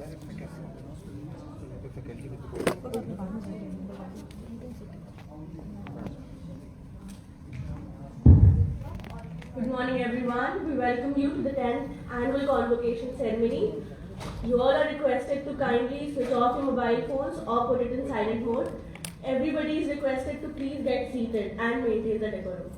Good morning everyone. We welcome you to the 10th annual convocation ceremony. You all are requested to kindly switch off your mobile phones or put it in silent mode. Everybody is requested to please get seated and maintain the decorum.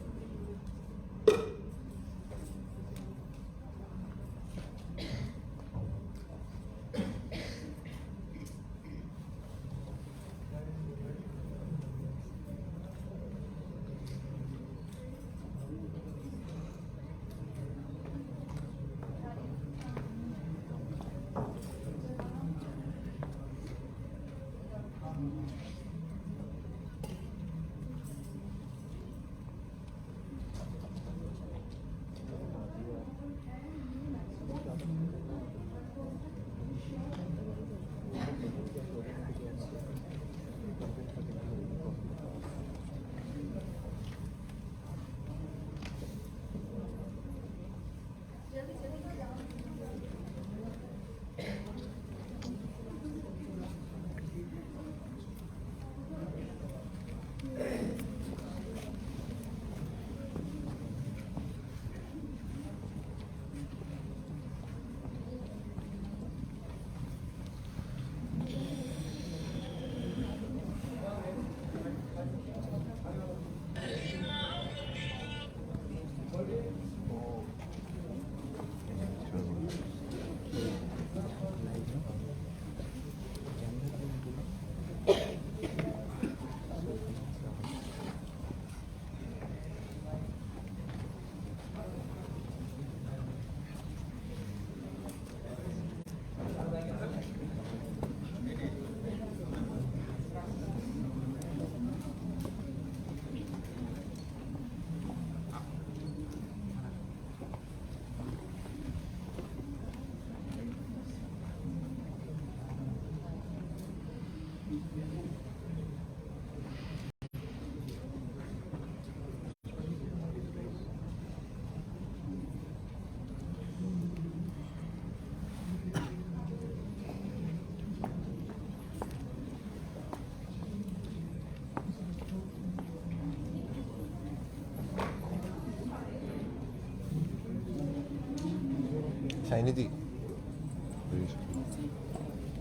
সাইনিধি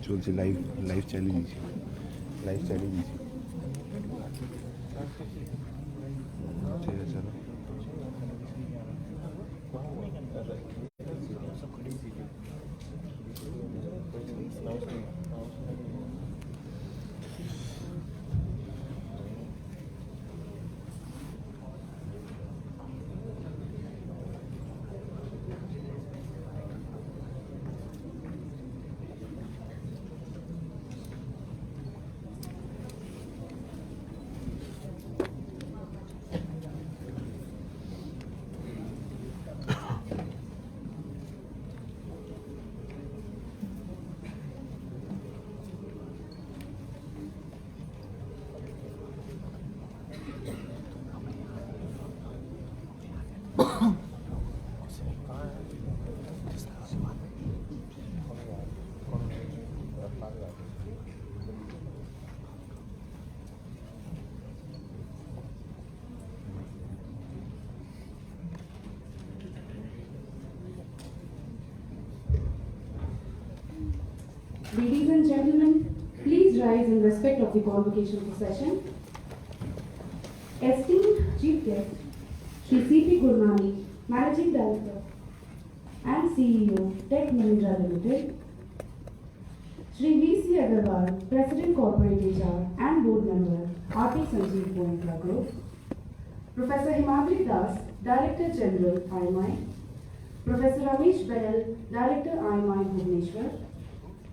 চলছে live চালিয়ে দিয়েছি ঠিক আছে চলো Ladies and gentlemen, please rise in respect of the convocation procession. Esteemed Chief Guest, Shri C.P. Gurnani, Managing Director and CEO, Tech Mahindra Limited, Shri V.C. Agarwal, President Corporate HR and Board Member, R.T. Sanjeev Goenka Group, Professor Himadri Das, Director General, IMI, Professor Ramesh Behel, Director, IMI Bhubaneswar,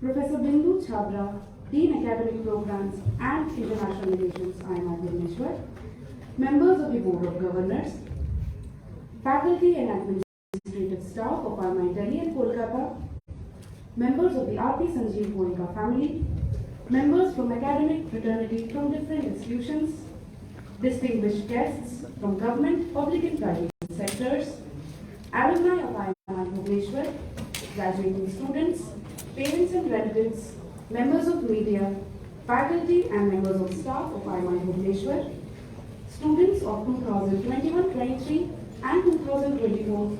Professor Bindu Chhabra, Dean Academic Programs and International Relations, IMI Bhubaneswar, members of the Board of Governors, faculty and administrative staff of IMI Delhi and Kolkata, members of the R.T. Sanjeev Goenka family, members from academic fraternity from different institutions, distinguished guests from government, public and private sectors, alumni of IMI Bhubaneswar, graduating students, parents esteemed relatives, members of media, faculty and members of staff of IMI Bhubaneswar, students of 2021-23 and 2024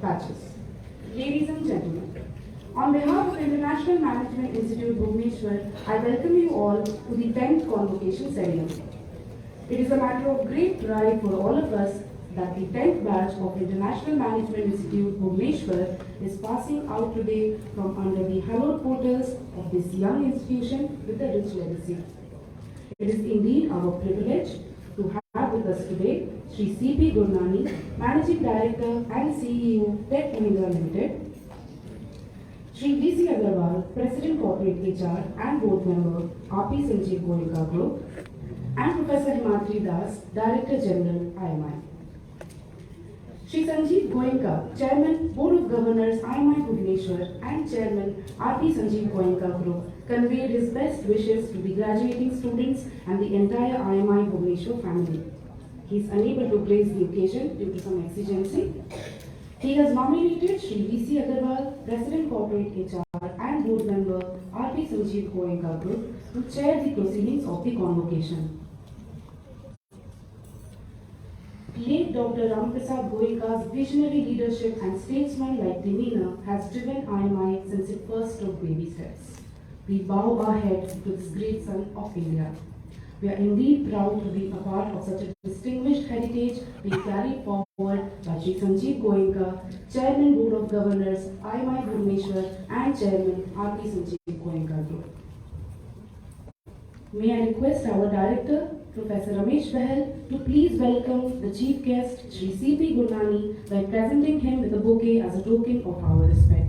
batches. Ladies and gentlemen, on behalf of International Management Institute Bhubaneswar, I welcome you all to the 10th Convocation ceremony. It is a matter of great pride for all of us that the 10th batch of International Management Institute Bhubaneswar is passing out today from under the hallowed portals of this young institution with a rich legacy. It is indeed our privilege to have with us today Shri C.P. Gurnani, Managing Director and CEO, Tech Mahindra Limited, Shri V.C. Agarwal, President Corporate HR and Board Member, R.P. Sanjeev Goenka Group, and Professor Himatri Das, Director General, IMI. Shri Sanjeev Goenka, Chairman, Board of Governors, IMI Bhubaneswar, and Chairman, R.P. Sanjeev Goenka Group, conveyed his best wishes to the graduating students and the entire IMI Bhubaneswar family. He is unable to grace the occasion due to some exigency. He has nominated Shri V.C. Agarwal, President Corporate HR and Board Member, R.P. Sanjeev Goenka Group, to chair the proceedings of the convocation. Late Dr. Ramprasad Goenka's visionary leadership and statesman-like demeanor has driven IMI since it first took baby steps. We bow our head to this great son of India. We are indeed proud to be a part of such a distinguished heritage being carried forward by Shri Sanjeev Goenka, Chairman Board of Governors, IMI Bhubaneswar, and Chairman R.P. Sanjeev Goenka Group. May I request our Director, Professor Ramesh Bahel, to please welcome the Chief Guest, Shri C.P. Gurnani, by presenting him with a bouquet as a token of our respect.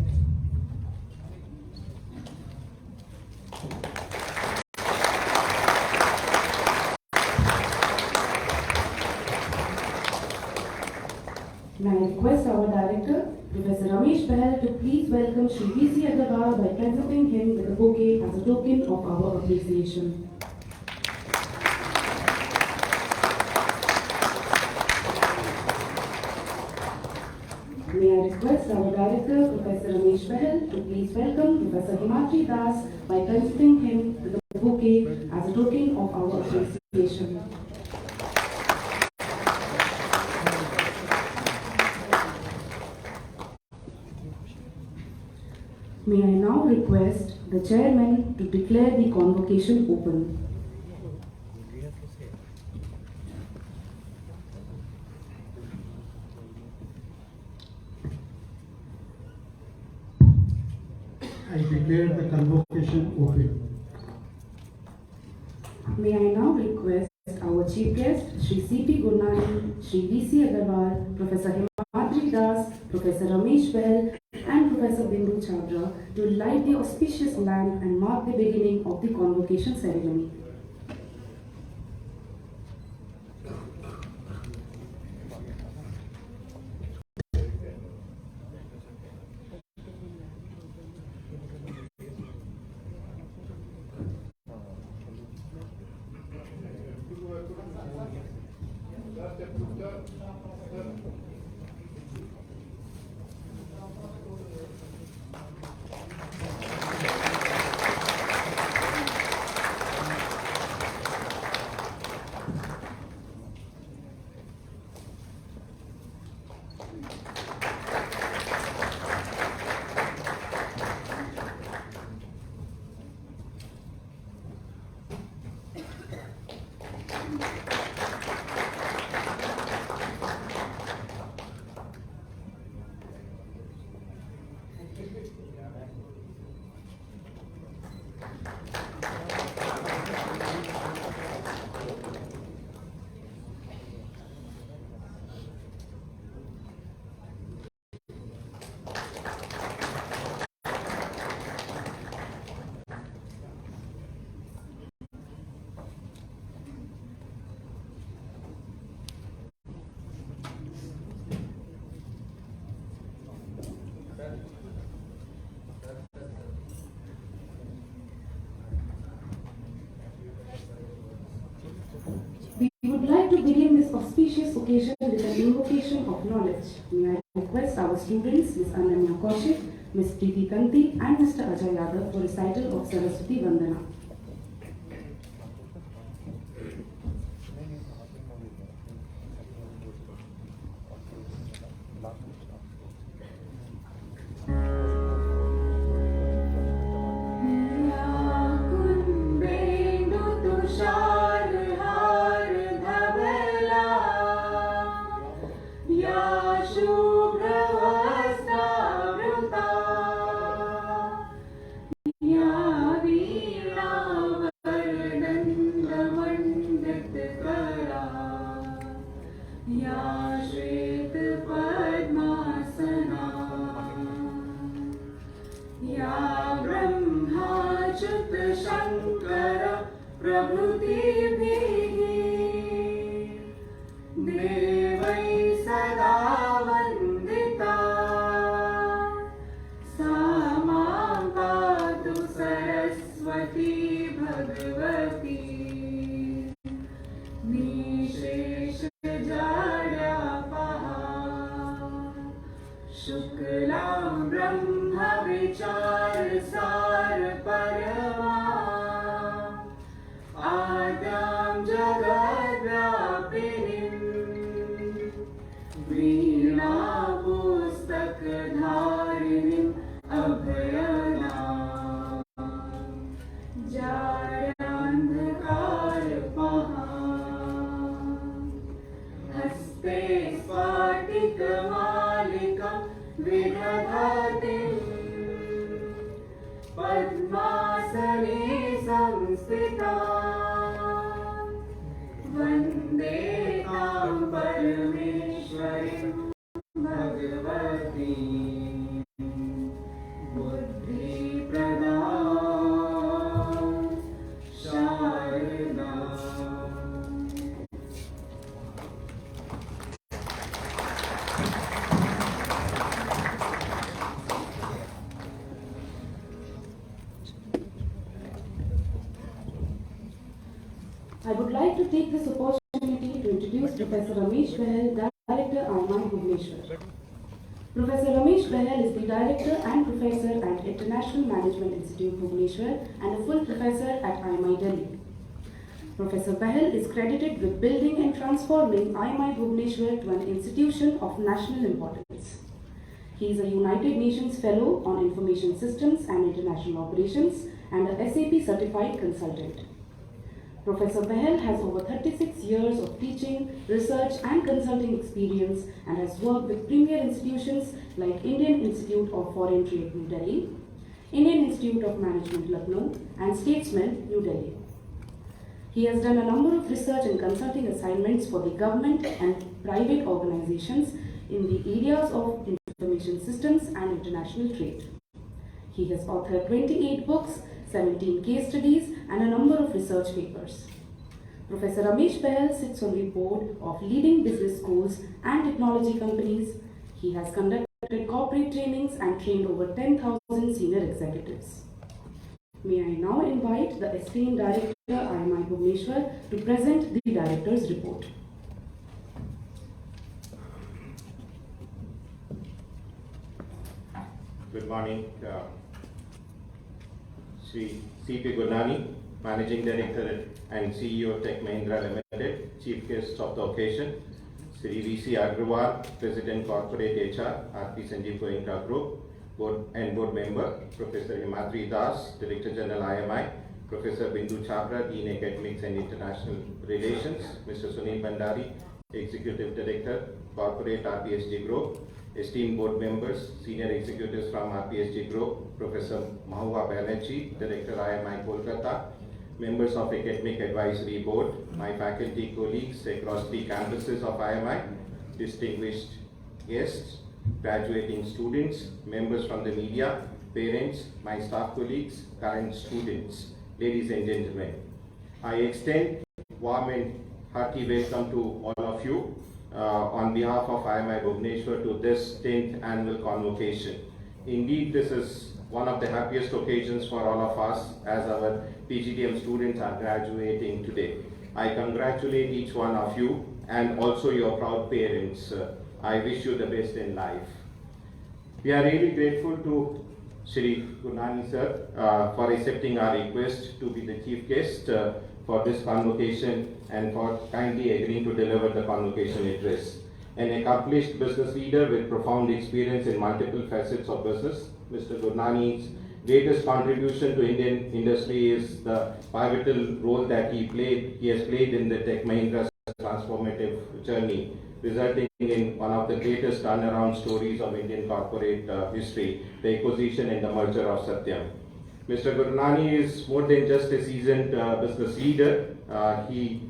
May I request our Director, Professor Ramesh Bahel, to please welcome Shri V.C. Agarwal by presenting him with a bouquet as a token of our appreciation. May I request our Director, Professor Ramesh Bahel, to please welcome Professor Himatri Das by presenting him with a bouquet as a token of our appreciation. May I now request the Chairman to declare the convocation open. I declare the convocation open. May I now request our Chief Guest, Shri C.P. Gurnani, Shri V.C. Agarwal, Professor Himatri Das, Professor Ramesh Bahel, and Professor Bindu Chabra to light the auspicious lamp and mark the beginning of the convocation ceremony. We would like to begin this auspicious occasion with an invocation of knowledge. May I request our students, Ms. Ananya Kaushik, Ms. Preeti Kanti and Mr. Ajay Yadav for recital of Saraswati Vandana. I would like to take this opportunity to introduce Professor Ramesh Bahel, Director, IMI Bhubaneswar. Professor Ramesh Bahel is the Director and Professor at International Management Institute, Bhubaneswar, and a full professor at IMI Delhi. Professor Bahel is credited with building and transforming IMI Bhubaneswar to an institution of national importance. He is a United Nations Fellow on Information Systems and International Operations and a SAP Certified Consultant. Professor Bahel has over 36 years of teaching, research and consulting experience and has worked with premier institutions like Indian Institute of Foreign Trade, New Delhi, Indian Institute of Management, Lucknow and Statesman, New Delhi. He has done a number of research and consulting assignments for the government and private organizations in the areas of information systems and international trade. He has authored 28 books, 17 case studies and a number of research papers. Professor Ramesh Bahel sits on the board of leading business schools and technology companies. He has conducted corporate trainings and trained over 10,000 senior executives. May I now invite the esteemed Director IMI Bhubaneswar to present the Director's report. Good morning, Sri C.P. Gurnani, Managing Director and CEO of Tech Mahindra Limited, Chief Guest of the occasion, Sri V.C. Agrawal, President Corporate HR, R.P. Sanjeev Goenka Group, Board Member, Professor Himadri Das, Director General IMI, Professor Bindu Chhabra, Dean Academics and International Relations, Mr. Sunil Bhandari, Executive Director, Corporate RPSG Group, esteemed board members, senior executives from RPSG Group, Professor Mahua Banerjee, Director IMI Kolkata, members of Academic Advisory Board, my faculty colleagues across 3 campuses of IMI, distinguished guests, graduating students, members from the media, parents, my staff colleagues, current students, ladies and gentlemen. I extend warm and hearty welcome to all of you on behalf of IMI Bhubaneswar to this 10th annual convocation. Indeed, this is one of the happiest occasions for all of us as our PGDM students are graduating today. I congratulate each one of you and also your proud parents. I wish you the best in life. We are really grateful to Shri Gurnani sir for accepting our request to be the chief guest for this convocation and for kindly agreeing to deliver the convocation address. An accomplished business leader with profound experience in multiple facets of business, Mr. Gurnani's greatest contribution to Indian industry is the pivotal role that he has played in the Tech Mahindra's transformative journey, resulting in one of the greatest turnaround stories of Indian corporate history, the acquisition and the merger of Satyam. Mr. Gurnani is more than just a seasoned business leader. He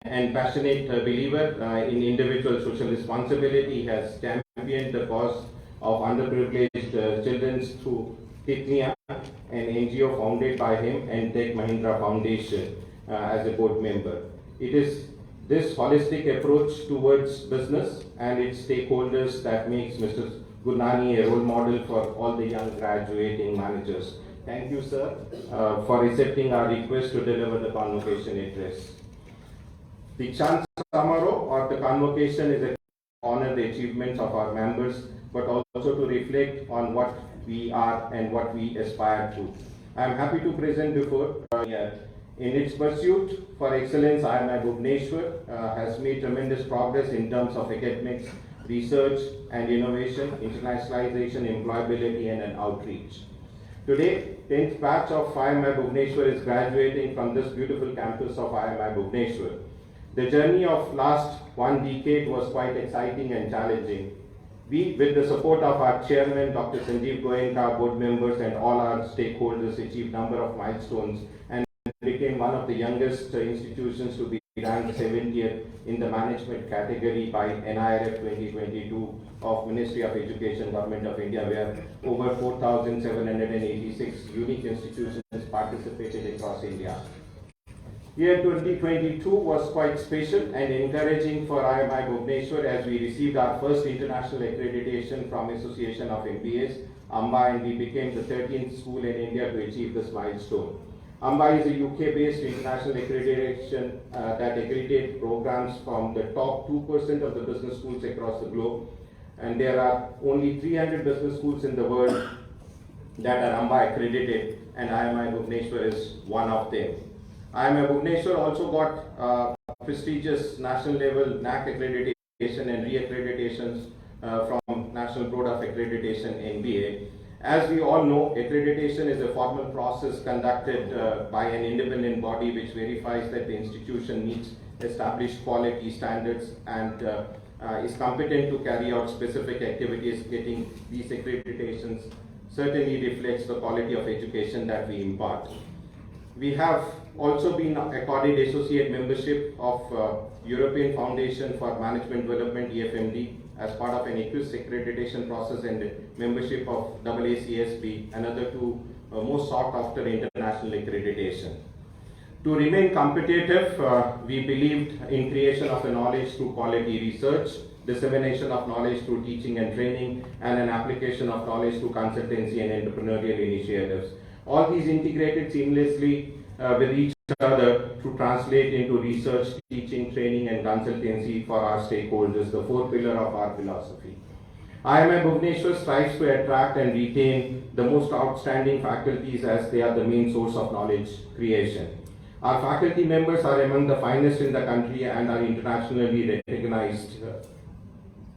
and passionate believer in individual social responsibility. He has championed the cause of underprivileged children through Kitnia, an NGO founded by him, and Tech Mahindra Foundation as a board member. It is this holistic approach towards business and its stakeholders that makes Mr. Gurnani a role model for all the young graduating managers. Thank you, sir, for accepting our request to deliver the convocation address. The Chant Samaro or the convocation is a honor the achievements of our members, but also to reflect on what we are and what we aspire to. I am happy to present before in its pursuit for excellence, IMI Bhubaneswar has made tremendous progress in terms of academics, research and innovation, internationalization, employability and outreach. Today, 10th batch of IMI Bhubaneswar is graduating from this beautiful campus of IMI Bhubaneswar. The journey of last one decade was quite exciting and challenging. We, with the support of our chairman, Dr. Sanjeev Goenka, board members and all our stakeholders, achieved number of milestones and became one of the youngest institutions to be ranked 70th in the management category by NIRF 2022 of Ministry of Education, Government of India, where over 4,786 unique institutions participated across India. Year 2022 was quite special and encouraging for IMI Bhubaneswar as we received our first international accreditation from Association of MBAs, AMBA, and we became the 13th school in India to achieve this milestone. AMBA is a UK-based international accreditation that accreditates programs from the top 2% of the business schools across the globe, and there are only 300 business schools in the world that are AMBA accredited, and IMI Bhubaneswar is one of them. IMI Bhubaneswar also got prestigious national level NAC accreditation and re-accreditations from National Board of Accreditation NBA. As we all know, accreditation is a formal process conducted by an independent body which verifies that the institution meets established quality standards and is competent to carry out specific activities. Getting these accreditations certainly reflects the quality of education that we impart. We have also been accorded associate membership of European Foundation for Management Development EFMD as part of an EQUIS accreditation process and membership of AACSB, another two most sought after international accreditation. To remain competitive, we believed in creation of a knowledge through quality research, dissemination of knowledge through teaching and training, and an application of knowledge through consultancy and entrepreneurial initiatives. All these integrated seamlessly with each other to translate into research, teaching, training and consultancy for our stakeholders, the fourth pillar of our philosophy. IMI Bhubaneswar strives to attract and retain the most outstanding faculties as they are the main source of knowledge creation. Our faculty members are among the finest in the country and are internationally recognized.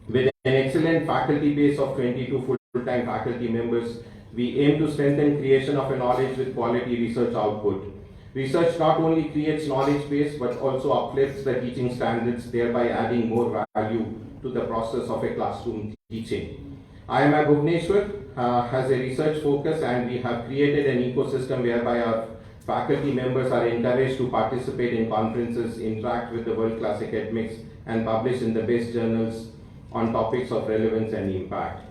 With an excellent faculty base of 22 full-time faculty members, we aim to strengthen creation of a knowledge with quality research output. Research not only creates knowledge base but also uplifts the teaching standards, thereby adding more value to the process of a classroom teaching. IMI Bhubaneswar has a research focus and we have created an ecosystem whereby our faculty members are encouraged to participate in conferences, interact with the world-class academics and publish in the best journals on topics of relevance and impact.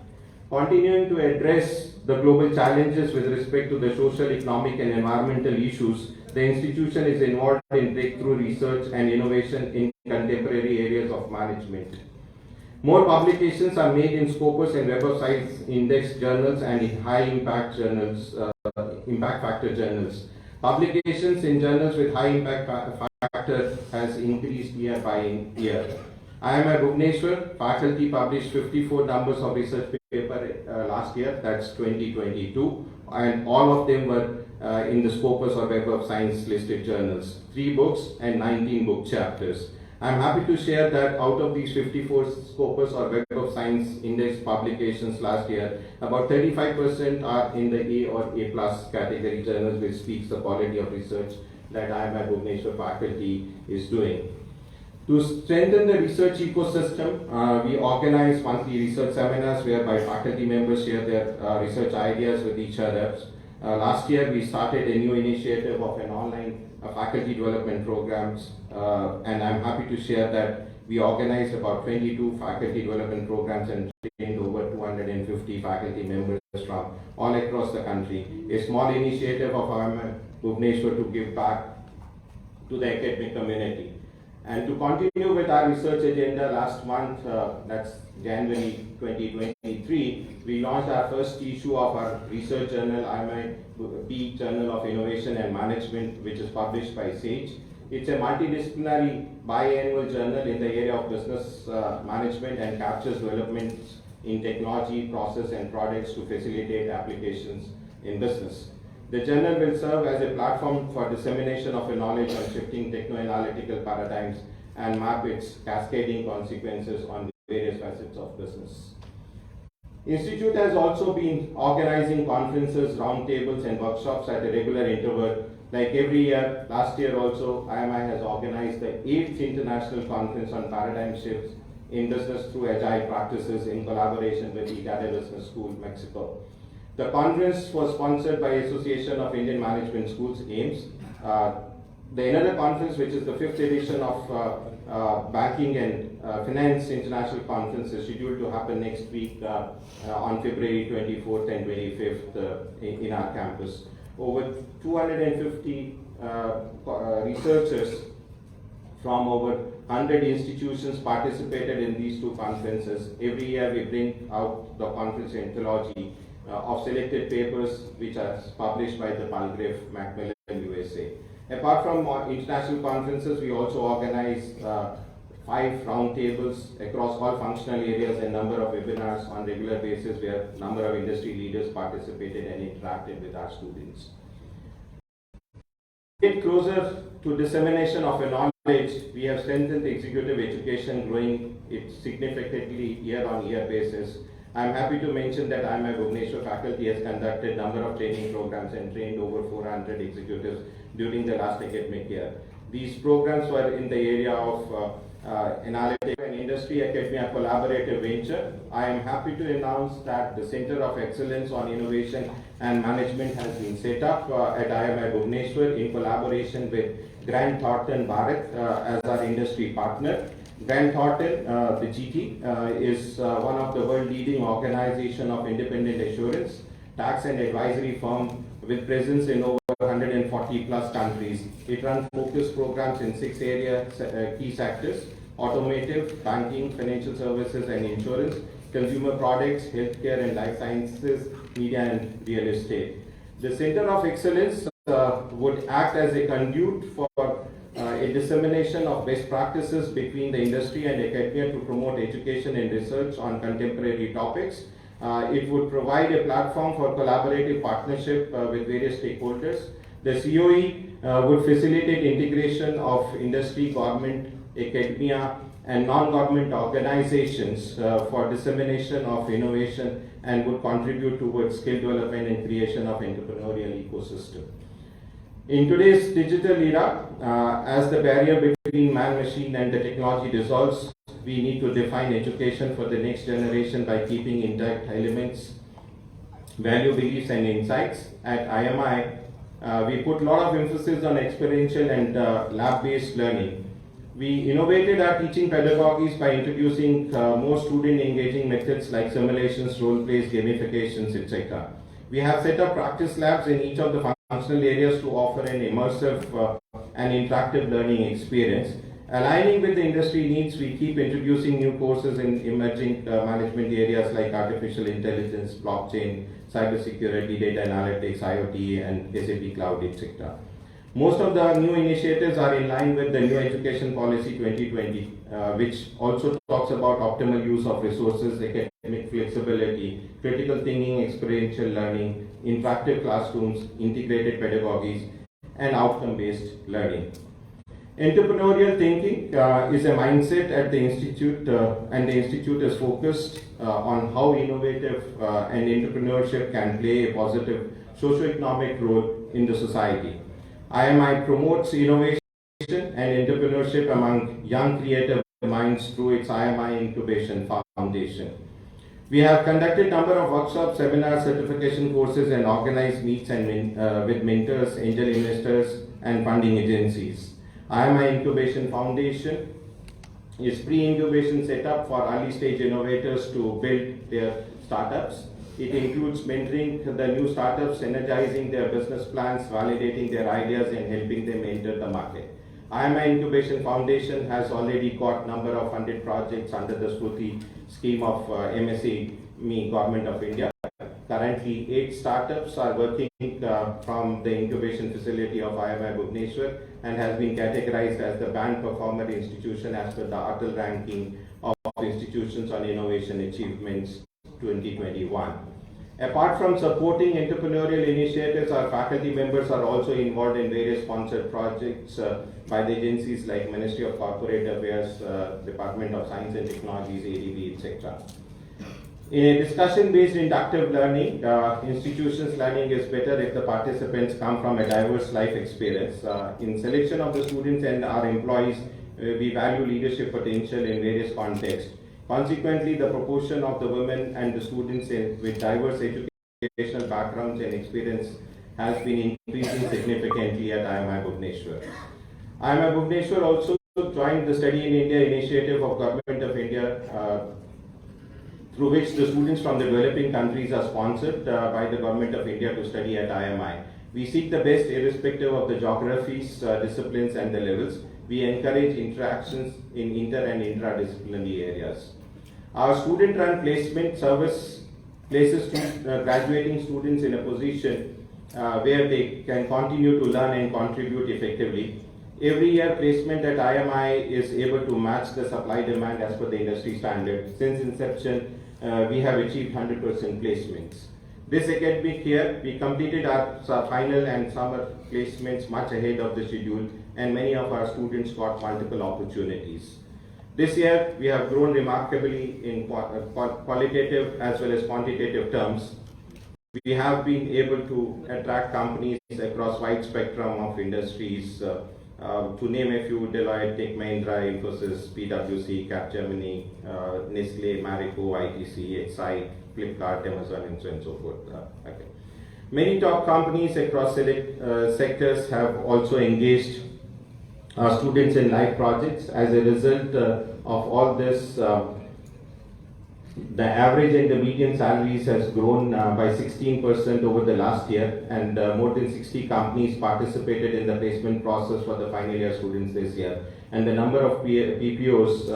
Continuing to address the global challenges with respect to the social, economic and environmental issues, the institution is involved in breakthrough research and innovation in contemporary areas of management. More publications are made in Scopus and Web of Science index journals and in high impact journals, impact factor journals. Publications in journals with high impact factor has increased year by year. IMI Bhubaneswar faculty published 54 numbers of research paper last year, that's 2022, and all of them were in the Scopus or Web of Science listed journals, 3 books and 19 book chapters. I'm happy to share that out of these 54 Scopus or Web of Science index publications last year, about 35% are in the A or A plus category journals, which speaks the quality of research that IMI Bhubaneswar faculty is doing. To strengthen the research ecosystem, we organize monthly research seminars whereby faculty members share their research ideas with each other. Last year, we started a new initiative of an online faculty development programs, and I'm happy to share that we organized about 22 faculty development programs and trained over 250 faculty members from all across the country. A small initiative of IMI Bhubaneswar to give back to the academic community. And to continue with our research agenda, last month, that's January 2023, we launched our first issue of our research journal, IMI Journal of Innovation and Management, which is published by SAGE. It's a multidisciplinary biannual journal in the area of business management and captures developments in technology, process, and products to facilitate applications in business. The journal will serve as a platform for dissemination of knowledge on shifting techno-analytical paradigms and map its cascading consequences on various facets of business. Institute has also been organizing conferences, roundtables, and workshops at a regular interval. Like every year, last year also, IMI has organized the 8th International Conference on Paradigm Shifts in Business through Agile Practices in collaboration with ICADE Business School, Mexico. The conference was sponsored by Association of Indian Management Schools, AIMS. The another conference, which is the 5th edition of Banking and Finance International Conference, is scheduled to happen next week on February 24th and 25th in our campus. Over 250 researchers from over 100 institutions participated in these 2 conferences. Every year we bring out the conference anthology of selected papers which are published by the Palgrave Macmillan USA. Apart from international conferences, we also organize 5 roundtables across all functional areas and number of webinars on regular basis where number of industry leaders participated and interacted with our students. To get closer to dissemination of knowledge, we have strengthened executive education, growing it significantly year-on-year basis. I am happy to mention that IMI Bhubaneswar faculty has conducted number of training programs and trained over 400 executives during the last academic year. These programs were in the area of analytics and industry academia collaborative venture. I am happy to announce that the Center of Excellence on Innovation and Management has been set up at IMI Bhubaneswar in collaboration with Grant Thornton Bharat as our industry partner. Grant Thornton, the GT, is one of the world leading organization of independent assurance, tax and advisory firm with presence in over 140 plus countries. It runs focused programs in 6 key sectors: automotive, banking, financial services and insurance, consumer products, healthcare and life sciences, media and real estate. The Center of Excellence would act as a conduit for a dissemination of best practices between the industry and academia to promote education and research on contemporary topics. It would provide a platform for collaborative partnership with various stakeholders. The COE would facilitate integration of industry, government, academia and non-government organizations for dissemination of innovation and would contribute towards skill development and creation of entrepreneurial ecosystem. In today's digital era, as the barrier between man, machine and the technology dissolves, we need to define education for the next generation by keeping intact elements, value, beliefs and insights. At IMI, we put a lot of emphasis on experiential and lab-based learning. We innovated our teaching pedagogies by introducing more student engaging methods like simulations, role plays, gamifications, etc. We have set up practice labs in each of the functional areas to offer an immersive and interactive learning experience. Aligning with the industry needs, we keep introducing new courses in emerging management areas like artificial intelligence, blockchain, cybersecurity, data analytics, IoT, and SAP Cloud, etc. Most of the new initiatives are in line with the new Education Policy 2020, which also talks about optimal use of resources, academic flexibility, critical thinking, experiential learning, interactive classrooms, integrated pedagogies, and outcome-based learning. Entrepreneurial thinking is a mindset at the Institute, and the Institute is focused on how innovative and entrepreneurship can play a positive socio-economic role in the society. IMI promotes innovation and entrepreneurship among young creative minds through its IMI Incubation Foundation. We have conducted a number of workshops, seminars, certification courses, and organized meets with mentors, angel investors, and funding agencies. IMI Incubation Foundation is pre-incubation setup for early stage innovators to build their startups. It includes mentoring the new startups, energizing their business plans, validating their ideas, and helping them enter the market. IMI Incubation Foundation has already got number of funded projects under the Shruti scheme of MSME Government of India. Currently, 8 startups are working from the incubation facility of IMI Bhubaneswar and has been categorized as the band performer institution as per the Atal ranking of institutions on innovation achievements 2021. Apart from supporting entrepreneurial initiatives, our faculty members are also involved in various sponsored projects by the agencies like Ministry of Corporate Affairs, Department of Science and Technologies, ADB, etc. In a discussion-based inductive learning, institutions learning is better if the participants come from a diverse life experience. In selection of the students and our employees, we value leadership potential in various contexts. Consequently, the proportion of the women and the students with diverse educational backgrounds and experience has been increasing significantly at IMI Bhubaneswar. IMI Bhubaneswar also joined the Study in India initiative of Government of India, through which the students from the developing countries are sponsored by the Government of India to study at IMI. We seek the best irrespective of the geographies, disciplines, and the levels. We encourage interactions in inter and intradisciplinary areas. Our student-run placement service places graduating students in a position where they can continue to learn and contribute effectively. Every year, placement at IMI is able to match the supply-demand as per the industry standard. Since inception, we have achieved 100% placements. This academic year, we completed our final and summer placements much ahead of the schedule, and many of our students got multiple opportunities. This year, we have grown remarkably in qualitative as well as quantitative terms. We have been able to attract companies across wide spectrum of industries, to name a few: Deloitte, Tech Mahindra, Infosys, PwC, Capgemini, Nestle, Marico, ITC, Excite, Flipkart, Amazon, and so on and so forth. Okay. Many top companies across select sectors have also engaged students in live projects. As a result of all this, the average and the median salaries has grown by 16% over the last year, and more than 60 companies participated in the placement process for the final year students this year. And the number of PPOs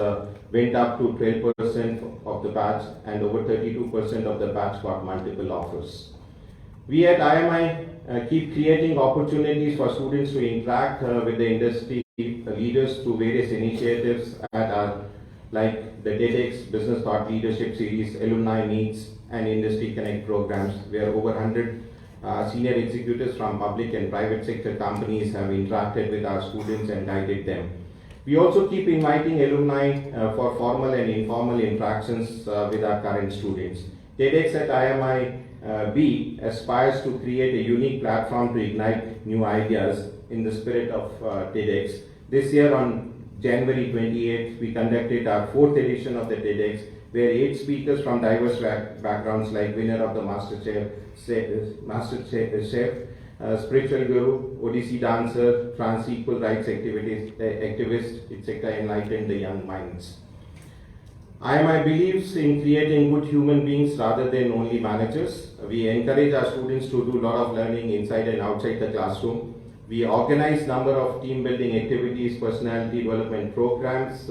went up to 12% of the batch, and over 32% of the batch got multiple offers. We at IMI keep creating opportunities for students to interact with the industry leaders through various initiatives at our, like the TEDx Business Thought Leadership Series, alumni meets, and Industry Connect programs, where over 100 senior executives from public and private sector companies have interacted with our students and guided them. We also keep inviting alumni for formal and informal interactions with our current students. TEDx at IMI B aspires to create a unique platform to ignite new ideas in the spirit of TEDx. This year on January 28th, we conducted our 4th edition of the TEDx, where 8 speakers from diverse backgrounds, like winner of the MasterChef, spiritual guru, Odissi dancer, trans equal rights activist, etc., enlightened the young minds. IMI believes in creating good human beings rather than only managers. We encourage our students to do a lot of learning inside and outside the classroom. We organize number of team building activities, personality development programs,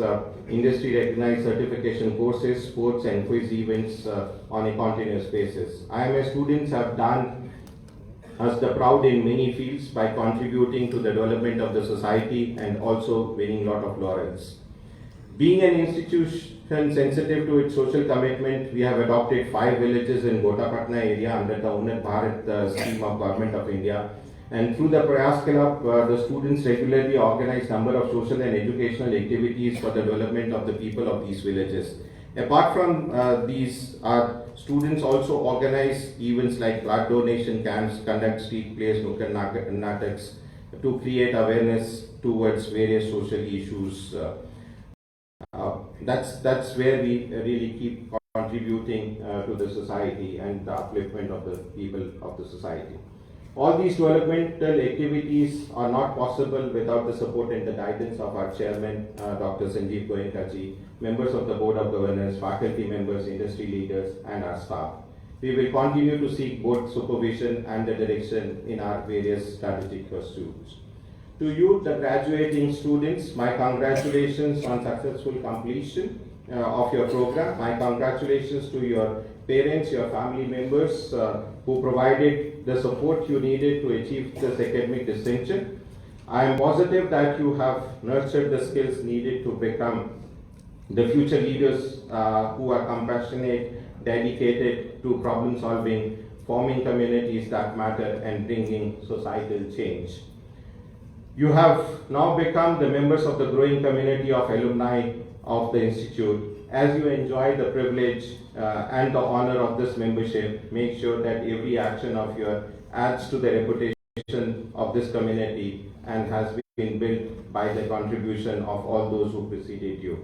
industry recognized certification courses, sports and quiz events on a continuous basis. IMI students have done us the proud in many fields by contributing to the development of the society and also winning lot of laurels. Being an institution sensitive to its social commitment, we have adopted 5 villages in Gotapatna area under the Unnat Bharat scheme of Government of India. And through the Prayas Club, the students regularly organize number of social and educational activities for the development of the people of these villages. Apart from these, our students also organize events like blood donation camps, conduct street plays, nukkad nataks to create awareness towards various social issues. That's where we really keep contributing to the society and the upliftment of the people of the society. All these developmental activities are not possible without the support and the guidance of our chairman, Dr. Sanjeev Goenka-ji, members of the Board of Governors, faculty members, industry leaders, and our staff. We will continue to seek both supervision and the direction in our various strategic pursuits. To you, the graduating students, my congratulations on successful completion of your program. My congratulations to your parents, your family members who provided the support you needed to achieve this academic distinction. I am positive that you have nurtured the skills needed to become the future leaders who are compassionate, dedicated to problem solving, forming communities that matter, and bringing societal change. You have now become the members of the growing community of alumni of the Institute. As you enjoy the privilege and the honor of this membership, make sure that every action of yours adds to the reputation of this community and has been built by the contribution of all those who preceded you.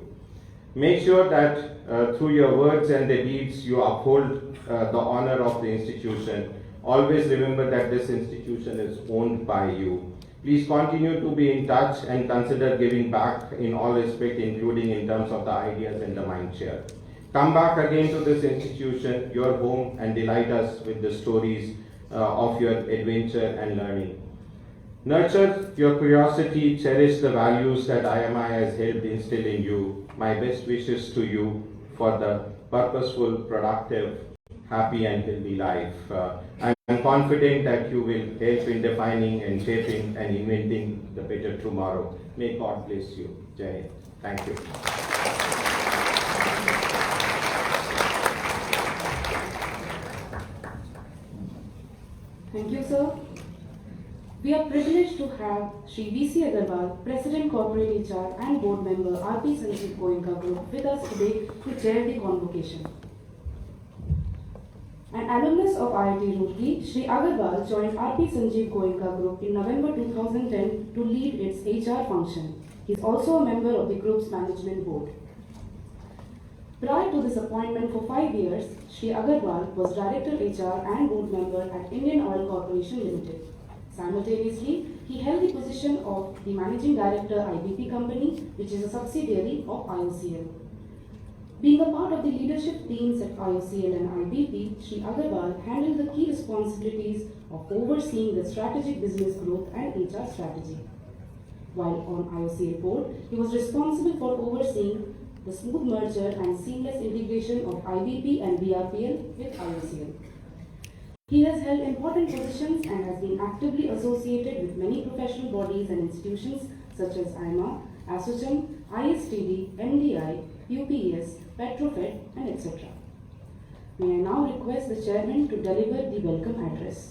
Make sure that through your words and the deeds you uphold the honor of the institution. Always remember that this institution is owned by you. Please continue to be in touch and consider giving back in all respects, including in terms of the ideas and the mind share. Come back again to this institution, your home, and delight us with the stories of your adventure and learning. Nurture your curiosity, cherish the values that IMI has helped instill in you. My best wishes to you for the purposeful, productive, happy and healthy life. I'm confident that you will help in defining and shaping and inventing the better tomorrow. May God bless you. Jai. Thank you. Thank you, sir. We are privileged to have Shri V.C. Agarwal, President Corporate HR and Board Member R.P. Sanjeev Goenka Group with us today to chair the convocation. An alumnus of IIT Roorkee, Shri Agarwal joined R.P. Sanjeev Goenka Group in November 2010 to lead its HR function. He is also a member of the group's management board. Prior to this appointment for 5 years, Shri Agarwal was Director HR and Board Member at Indian Oil Corporation Limited. Simultaneously, he held the position of the Managing Director IBP Company, which is a subsidiary of IOCL. Being a part of the leadership teams at IOCL and IBP, Shri Agarwal handled the key responsibilities of overseeing the strategic business growth and HR strategy. While on IOCL board, he was responsible for overseeing the smooth merger and seamless integration of IBP and BRPL with IOCL. He has held important positions and has been actively associated with many professional bodies and institutions such as IMA, ASSOCHAM, ISTD, MDI, UPES, Petrofed, and etc. May I now request the chairman to deliver the welcome address.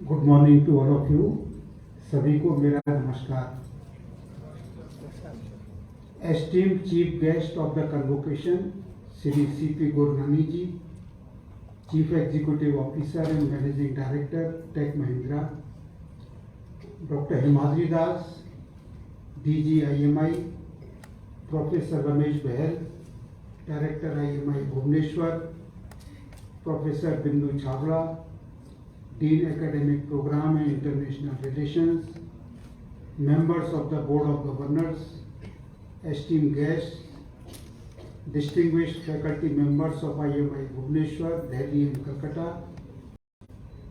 Good morning to all of you. सभी को मेरा नमस्कार. Esteemed Chief Guest of the Convocation, Shri C.P. Gurnani ji, Chief Executive Officer and Managing Director, Tech Mahindra, Dr. Himadri Das, DG IMI, Professor Ramesh Bahel, Director IMI Bhubaneswar, Professor Bindu Chawla, Dean Academic Program and International Relations, members of the Board of Governors, esteemed guests, distinguished faculty members of IMI Bhubaneswar, Delhi and Calcutta,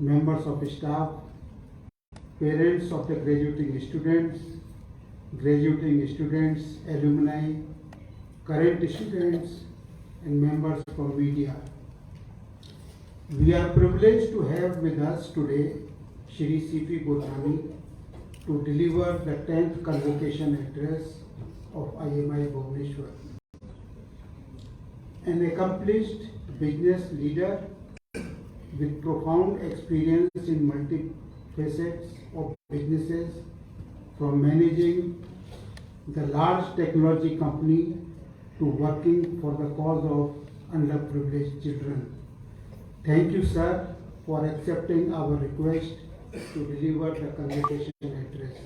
members of staff, parents of the graduating students, alumni, current students, and members from media. We are privileged to have with us today Shri C.P. Gurnani to deliver the 10th Convocation address of IMI Bhubaneswar. An accomplished business leader with profound experience in multi-facets of businesses, from managing the large technology company to working for the cause of underprivileged children. Thank you, sir, for accepting our request to deliver the convocation address.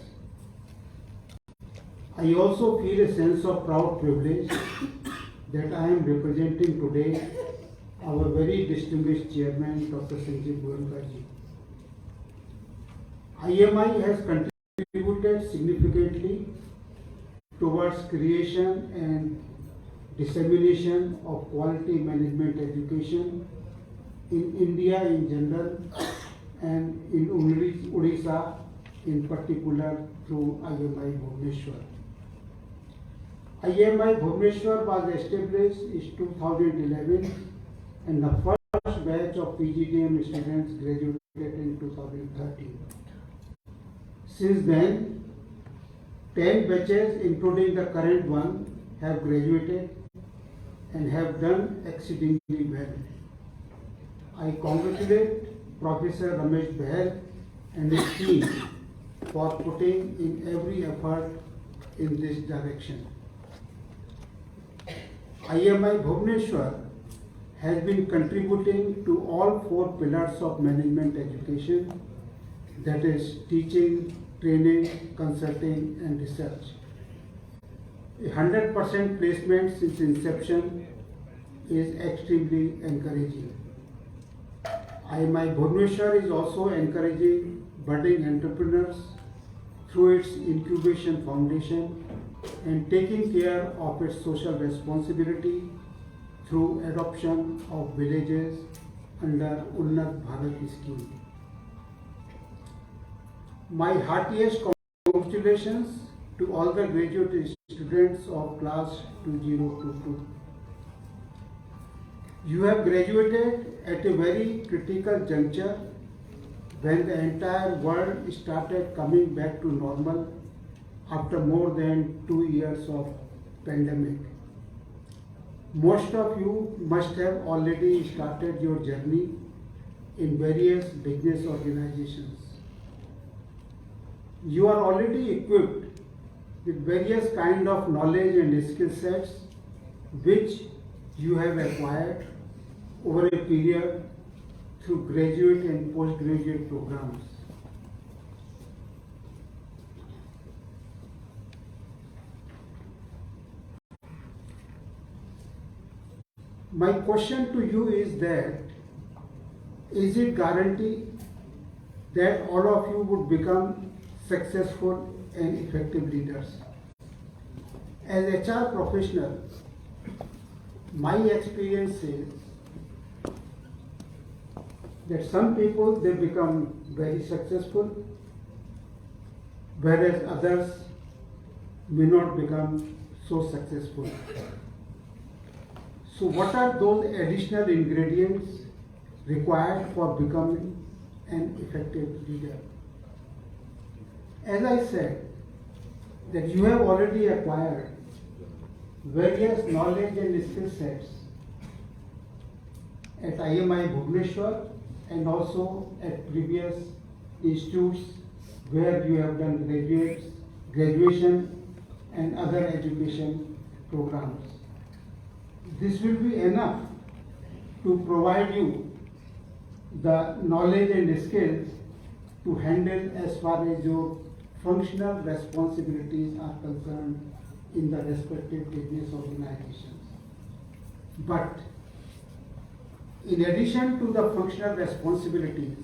I also feel a sense of proud privilege that I am representing today our very distinguished chairman, Dr. Sanjeev Goenka. IMI has contributed significantly towards creation and dissemination of quality management education in India in general and in Odisha in particular through IMI Bhubaneswar. IMI Bhubaneswar was established in 2011 and the first batch of PGDM students graduated in 2013. Since then, 10 batches including the current one have graduated and have done exceedingly well. I congratulate Professor Ramesh Behel and his team for putting in every effort in this direction. IMI Bhubaneswar has been contributing to all 4 pillars of management education, that is teaching, training, consulting and research. 100% placement since inception is extremely encouraging. IMI Bhubaneswar is also encouraging budding entrepreneurs through its incubation foundation and taking care of its social responsibility through adoption of villages under Unnat Bharat scheme. My heartiest congratulations to all the graduate students of class 2022. You have graduated at a very critical juncture when the entire world started coming back to normal after more than 2 years of pandemic. Most of you must have already started your journey in various business organizations. You are already equipped with various kind of knowledge and skill sets which you have acquired over a period through graduate and postgraduate programs. My question to you is that, is it guaranteed that all of you would become successful and effective leaders? As HR professional, my experience is that some people they become very successful, whereas others may not become so successful. So what are those additional ingredients required for becoming an effective leader? As I said, that you have already acquired various knowledge and skill sets at IMI Bhubaneswar and also at previous institutes where you have done graduation and other education programs. This will be enough to provide you the knowledge and skills to handle as far as your functional responsibilities are concerned in the respective business organizations. But in addition to the functional responsibilities,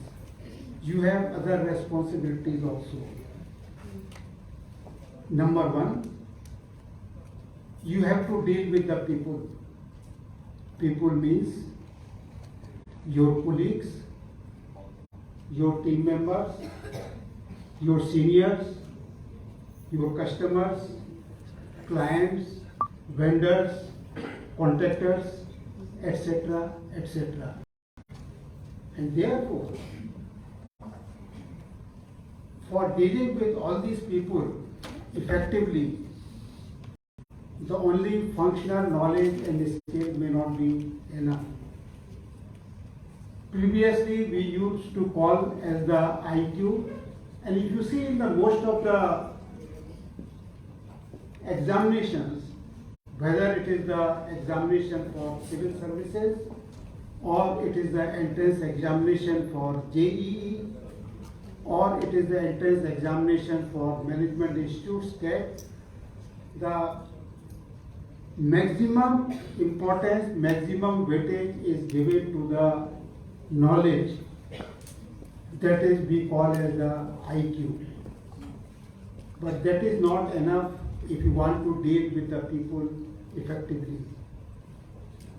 you have other responsibilities also. Number one, you have to deal with the people. People means your colleagues, your team members, your seniors, your customers, clients, vendors, contractors, etc., etc. And therefore, for dealing with all these people effectively, the only functional knowledge and skill may not be enough. Previously, we used to call as the IQ, and if you see in the most of the examinations, whether it is the examination for civil services or it is the entrance examination for JEE or it is the entrance examination for management institutes CAT, the maximum importance, maximum weightage is given to the knowledge, that is we call as the IQ. But that is not enough if you want to deal with the people effectively.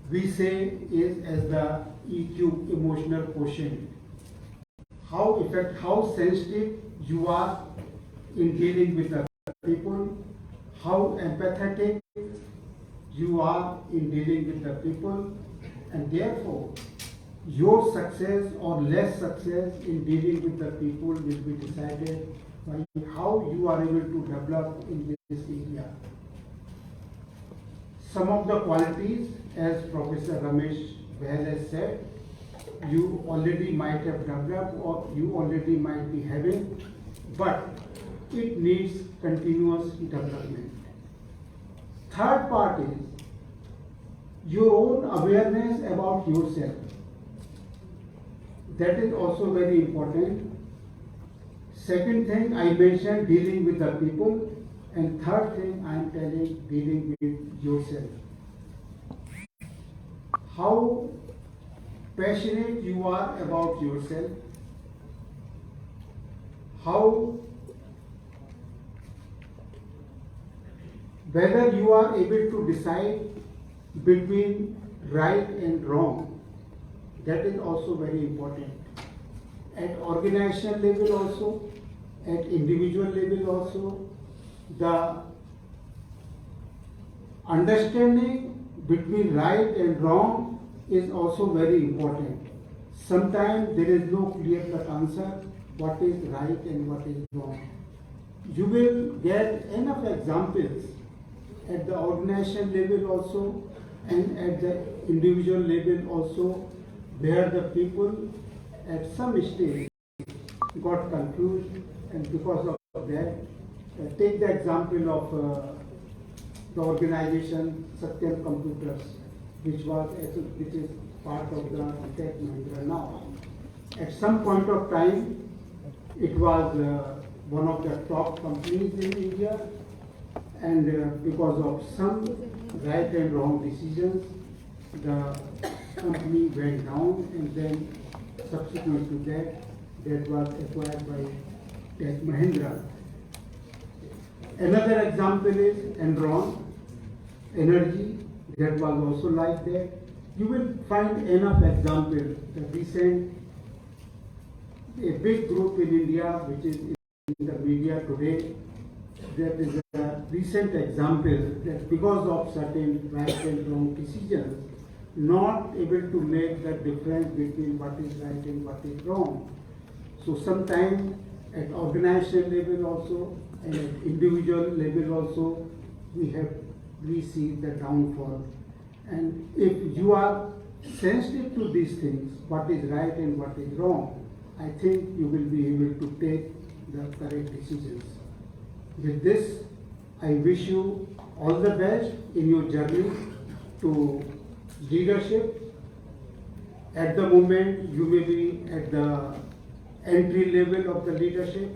We say is as the EQ, emotional quotient. How sensitive you are in dealing with the people, how empathetic you are in dealing with the people, and therefore your success or less success in dealing with the people will be decided by how you are able to develop in this area. Some of the qualities, as Professor Ramesh Bahl has said, you already might have developed or you already might be having, but it needs continuous development. Third part is your own awareness about yourself. That is also very important. Second thing I mentioned, dealing with the people, and third thing I am telling, dealing with yourself. How passionate you are about yourself, whether you are able to decide between right and wrong. That is also very important. At organization level also, at individual level also, the understanding between right and wrong is also very important. Sometimes there is no clear-cut answer what is right and what is wrong. You will get enough examples at the organization level also and at the individual level also, where the people at some stage got confused, and because of that, take the example of the organization Satyam Computers, which is part of the Tech Mahindra now. At some point of time, it was one of the top companies in India, and because of some right and wrong decisions, the company went down, and then subsequent to that, that was acquired by Tech Mahindra. Another example is Enron Energy, that was also like that. You will find enough examples. The recent, a big group in India which is in the media today, that is a recent example that because of certain right and wrong decisions, not able to make the difference between what is right and what is wrong. So sometimes at organization level also and at individual level also, we see the downfall. And if you are sensitive to these things, what is right and what is wrong, I think you will be able to take the correct decisions. With this, I wish you all the best in your journey to leadership. At the moment, you may be at the entry level of the leadership,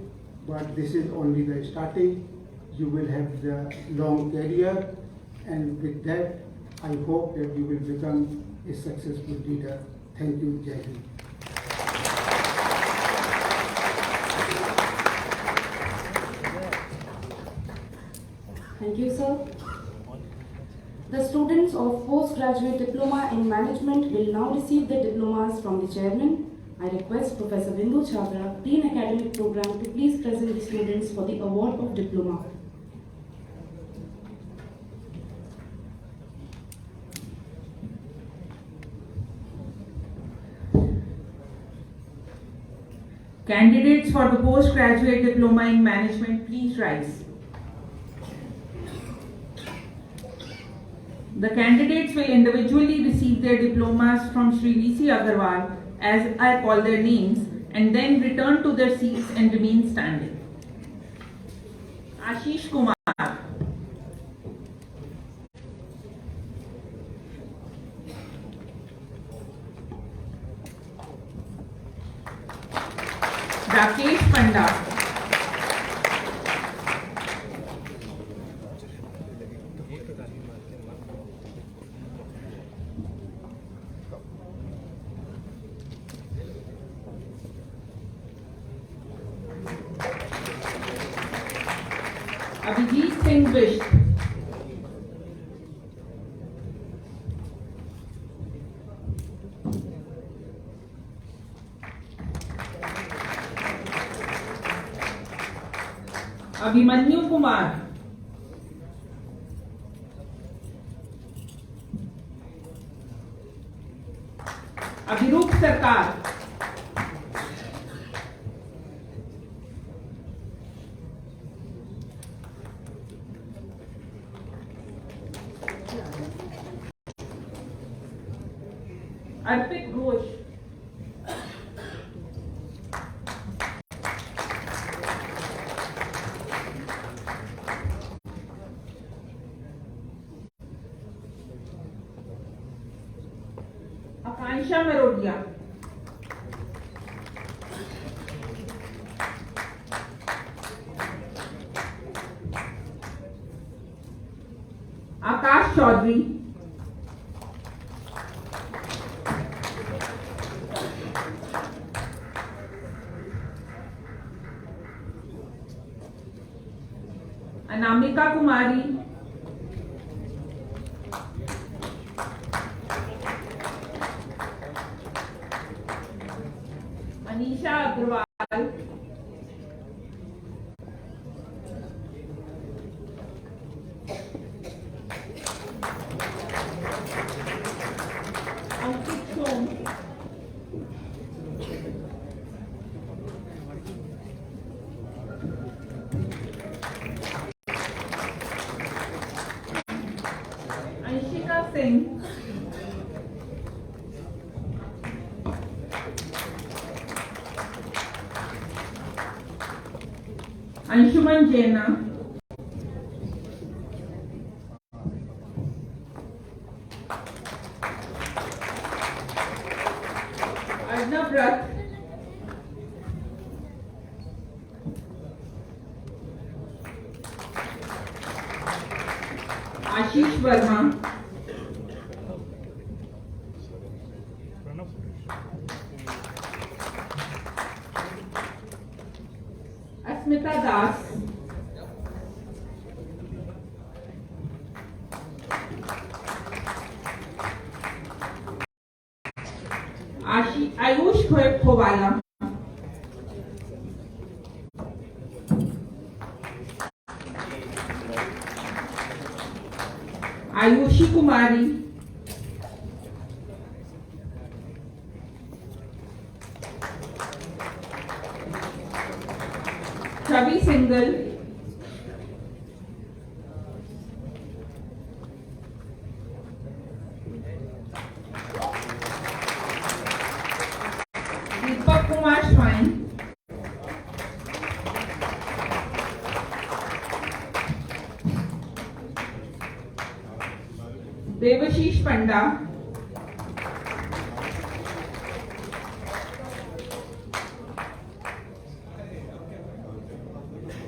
but this is only the starting. You will have the long career, and with that, I hope that you will become a successful leader. Thank you, Jai Hind. Thank you, sir. The students of postgraduate diploma in management will now receive the diplomas from the chairman. I request Professor Bindu Chabra, Dean Academic Program, to please present the students for the award of diploma. Candidates for the postgraduate diploma in management, please rise. The candidates will individually receive their diplomas from Sri V.C. Agarwal as I call their names and then return to their seats and remain standing. Ashish Kumar. Rakesh Panda. Abhijit Singh Bisht. Abhimanyu Kumar. Abhirup Sarkar. Arpit Ghosh. Akansha Marodia. Akash Chaudhary. Anamika Kumari. Anisha Agrawal. Ankit Som. Anshika Singh. Anshuman Jaina. Arnab Rath. Ashish Verma. Asmita Das. Ayush Khowala. Ayushi Kumari. Chavi Singhal. Deepak Kumar Swain. Devashish Panda.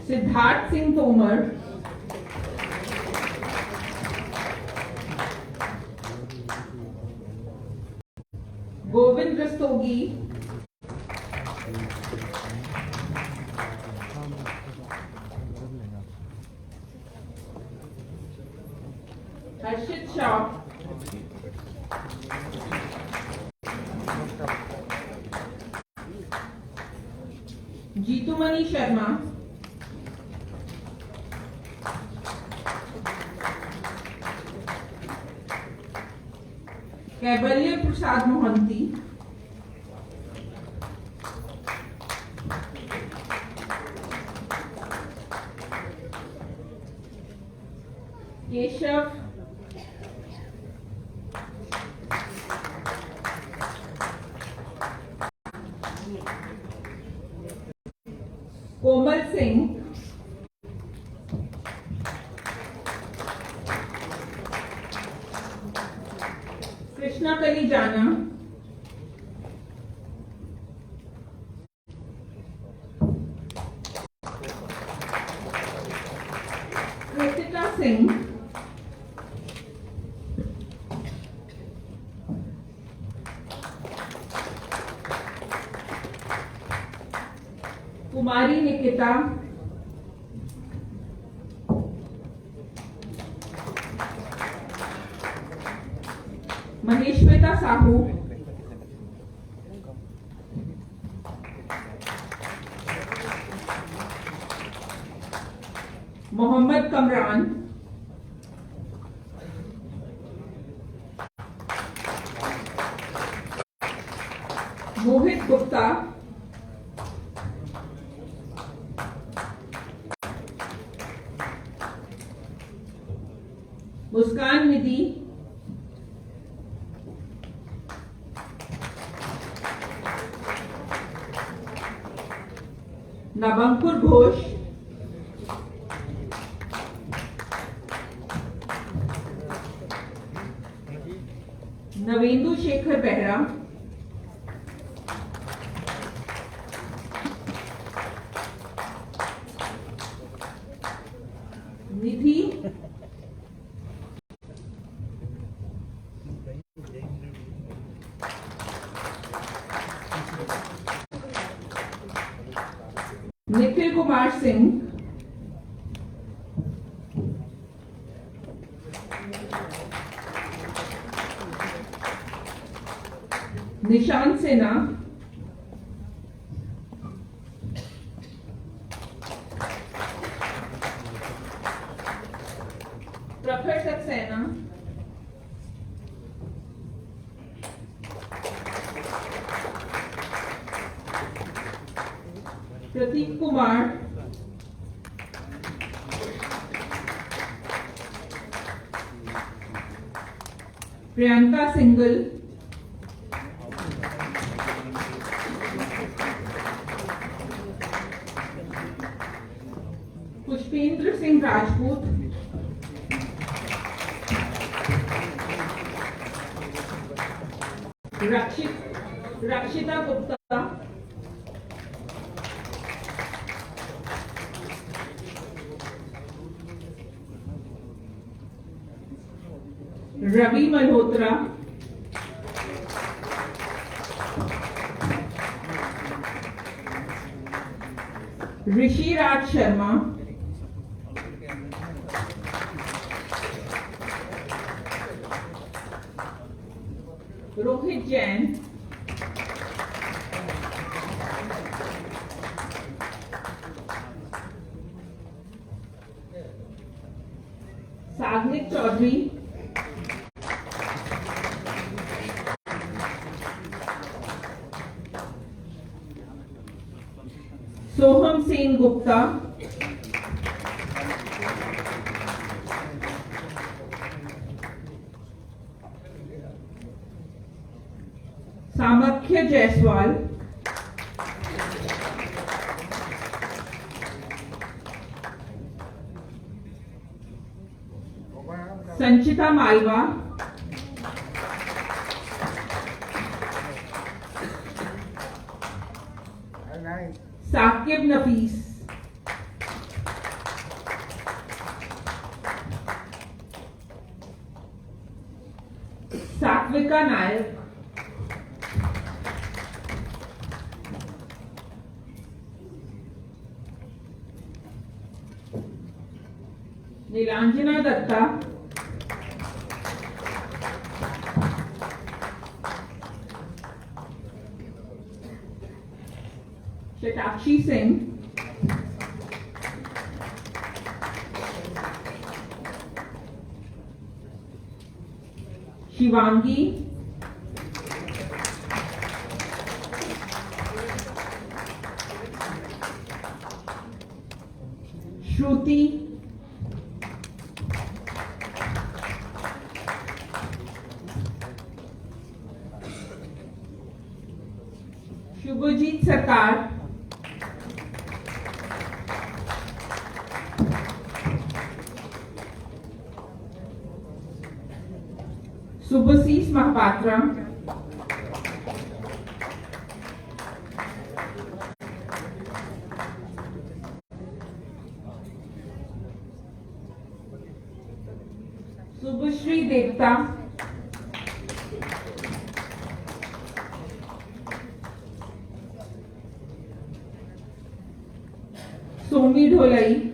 Siddharth Singh Tomar. Govind Rastogi. Harshit Shah. Anshumani Sharma, Kaivalya Prasad Mohanty, Keshav Komal Singh, Krishna Kalijana, Kritika Singh, Kumari Nikita, Maheshweta Sahu, Mohammad Kamran, Mohit Gupta, Muskan Nidhi, Nabankur Ghosh, Navendu Shekhar Behra, Nidhi Nikhil Kumar Singh, Nishant Sinha, Prakhar Saxena, Prateek Kumar, Priyanka Singhal, Pushpendra Singh Rajput, Rakshita Gupta, Ravi Malhotra, Rishi Raj Sharma, Rohit Jain, Sagnik Chaudhary, Soham Sen Gupta, Samarthya Jaiswal, Sanchita Malwa, Saqib Nafis, Satvika Nayak, Nilanjana Datta, Shatakshi Singh, Shivangi, Shruti, Shubhajit Sarkar, Subhasis Mahapatra, Subhashri Devta, Somi Dholai,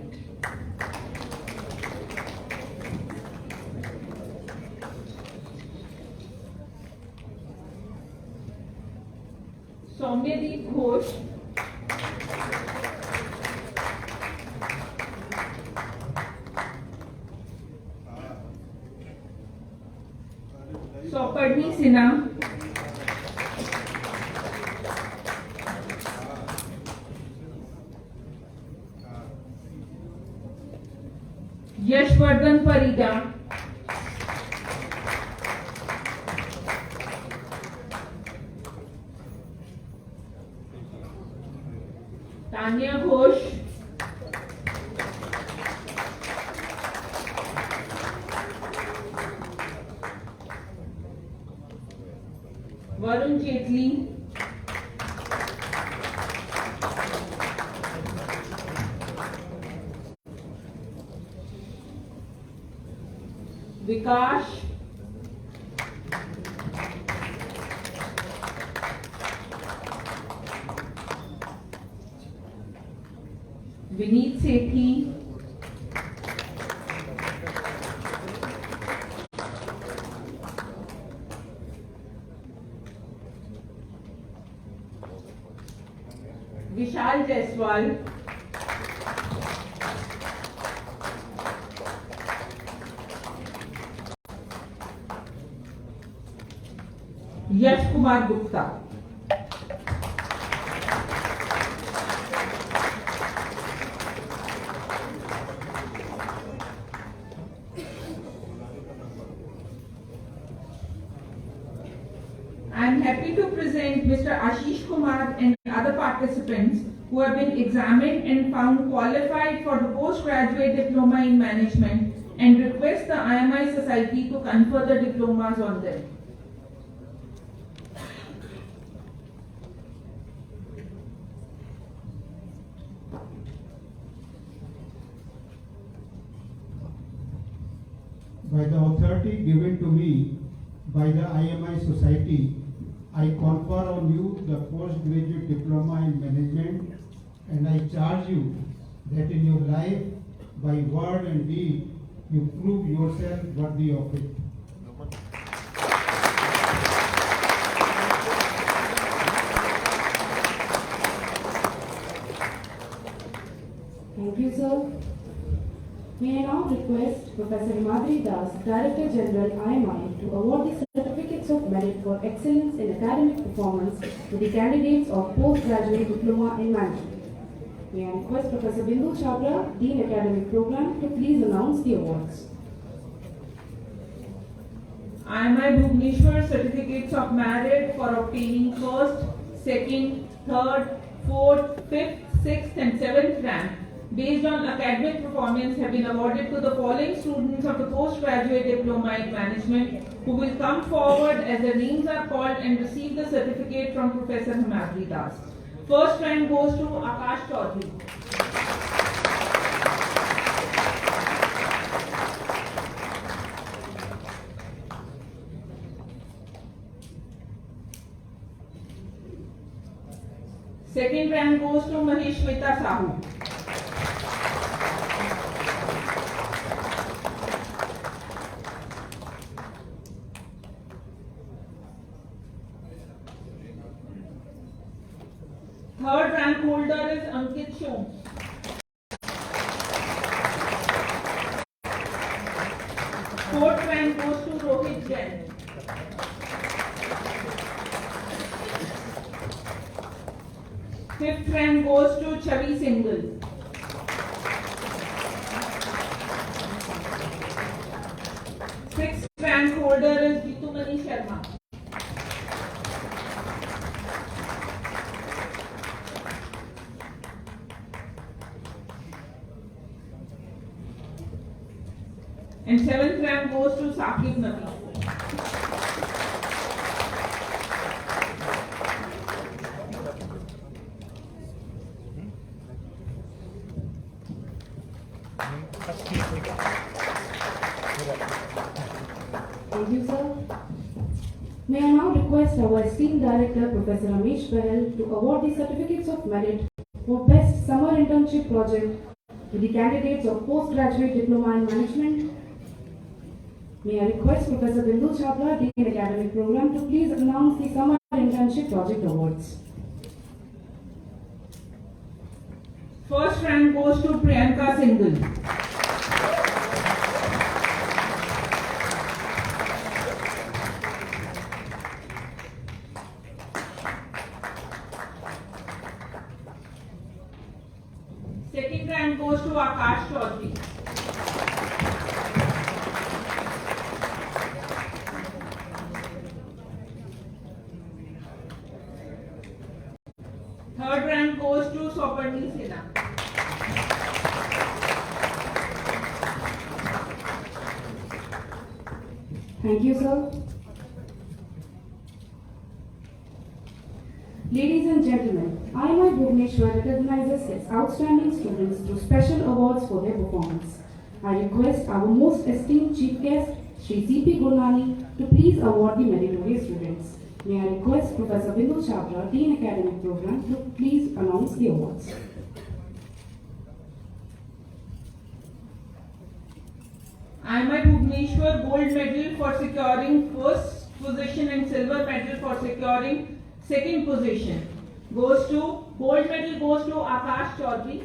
Soumyadeep Ghosh, Sauparni Sinha, Yashvardhan Parida, Tanya Ghosh, Varun Jetli, Vikash, Vineet Sethi, Vishal Jaiswal, Yash Kumar Gupta. I am happy to present Mr. Ashish Kumar and other participants who have been examined and found qualified for the postgraduate diploma in management and request the IMI Society to confer the diplomas on them. By the authority given to me by the IMI Society, I confer on you the postgraduate diploma in management, and I charge you that in your life, by word and deed, you prove yourself worthy of it. Thank you, sir. May I now request Professor Himadri Das, Director General IMI, to award the certificates of merit for excellence in academic performance to the candidates of postgraduate diploma in management. May I request Professor Bindu Chhabra, Dean Academic Program, to please announce the awards. IMI Bhubaneswar certificates of merit for obtaining first, second, third, fourth, fifth, sixth and seventh rank based on academic performance have been awarded to the following students of the postgraduate diploma in management who will come forward as their names are called and receive the certificate from Professor Himadri Das. First rank goes to Akash Chaudhary. Second rank goes to Maheshweta Sahu. Third rank holder is Ankit Shom. Fourth rank goes to Rohit Jain. Fifth rank goes to Chavi Singhal. Sixth rank holder is Jitumani Sharma. And seventh rank goes to Saqib Nabi. Thank you, sir. May I now request our esteemed director, Professor Ramesh Bahel, to award the certificates of merit for Best Summer Internship Project to the candidates of Postgraduate Diploma in Management. May I request Professor Bindu Chhabra, Dean Academic Program, to please announce the Summer Internship Project Awards. First rank goes to Priyanka Singhal. Second rank goes to Akash Chaudhary. Third rank goes to Soparni Sinha. Thank you, sir. Ladies and gentlemen, IMI Bhubaneswar recognizes its outstanding students through special awards for their performance. I request our most esteemed chief guest, Shri C.P. Gurnani, to please award the meritorious students. May I request Professor Bindu Chhabra, Dean Academic Program, to please announce the awards. IMI Bhubaneswar Gold Medal for securing first position and Silver Medal for securing second position goes to Gold Medal goes to Akash Chaudhary.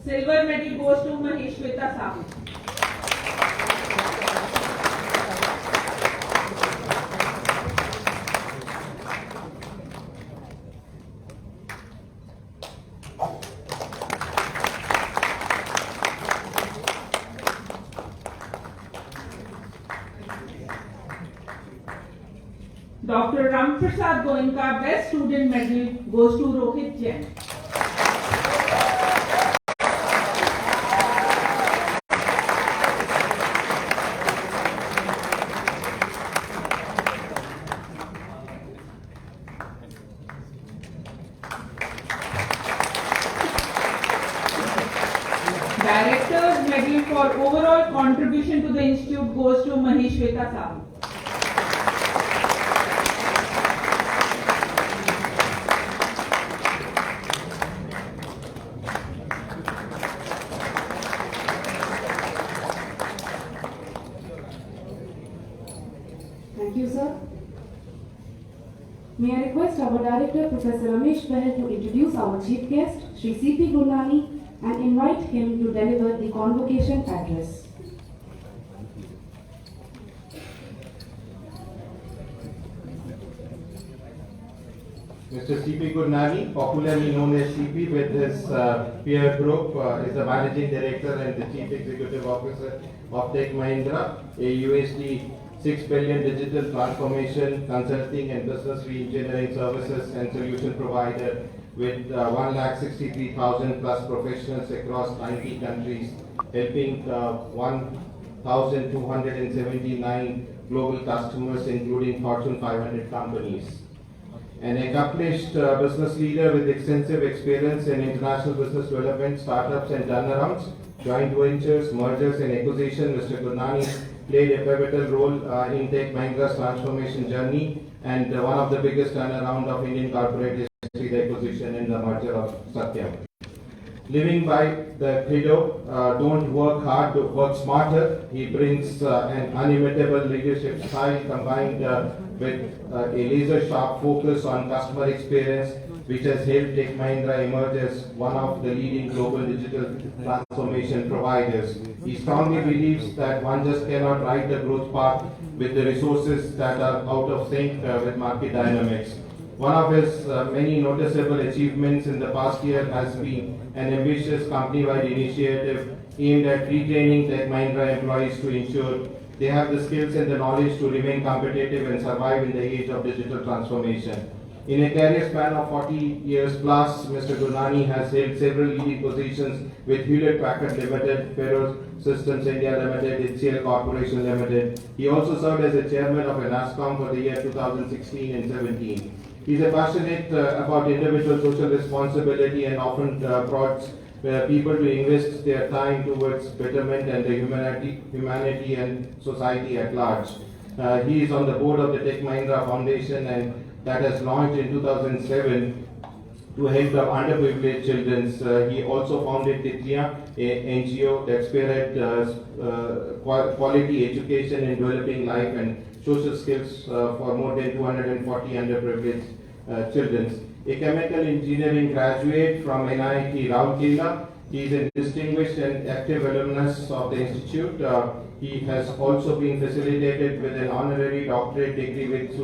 Silver medal goes to Maheshweta Sahu. Dr. Ramprasad Goenka Best Student Medal goes to Rohit Jain. Director's Medal for overall contribution to the institute goes to Maheshweta Sahu. Thank you, sir. May I request our director, Professor Ramesh Bahel, to introduce our chief guest, Shri C.P. Gurnani, and invite him to deliver the convocation address. Mr. C.P. Gurnani, popularly known as CP with his peer group, is the Managing Director and the Chief Executive Officer of Tech Mahindra, a USD 6 billion digital transformation, consulting and business re-engineering services and solution provider with 163,000 plus professionals across 90 countries, helping 1,279 global customers, including Fortune 500 companies. An accomplished business leader with extensive experience in international business development, startups and turnarounds, joint ventures, mergers and acquisition, Mr. Gurnani played a pivotal role in Tech Mahindra's transformation journey and one of the biggest turnaround of Indian corporate history, the acquisition and the merger of Satyam. Living by the credo, don't work hard, work smarter, he brings an unimitable leadership style combined with a laser-sharp focus on customer experience, which has helped Tech Mahindra emerge as one of the leading global digital transformation providers. He strongly believes that one just cannot ride the growth path with the resources that are out of sync with market dynamics. One of his many noticeable achievements in the past year has been an ambitious company-wide initiative aimed at retraining Tech Mahindra employees to ensure they have the skills and the knowledge to remain competitive and survive in the age of digital transformation. In a career span of 40 years plus, Mr. Gurnani has held several leading positions with Hewlett-Packard Limited, Ferro Systems India Limited, HCL Corporation Limited. He also served as the chairman of NASCOM for the year 2016 and 17. He is passionate about individual social responsibility and often prods people to invest their time towards betterment and the humanity and society at large. He is on the board of the Tech Mahindra Foundation and that has launched in 2007 to help the underprivileged children. He also founded Titliya, a NGO that spearhead quality education in developing life and social skills for more than 240 underprivileged children. A chemical engineering graduate from NIT Rourkela, he is a distinguished and active alumnus of the institute. He has also been facilitated with an honorary doctorate degree with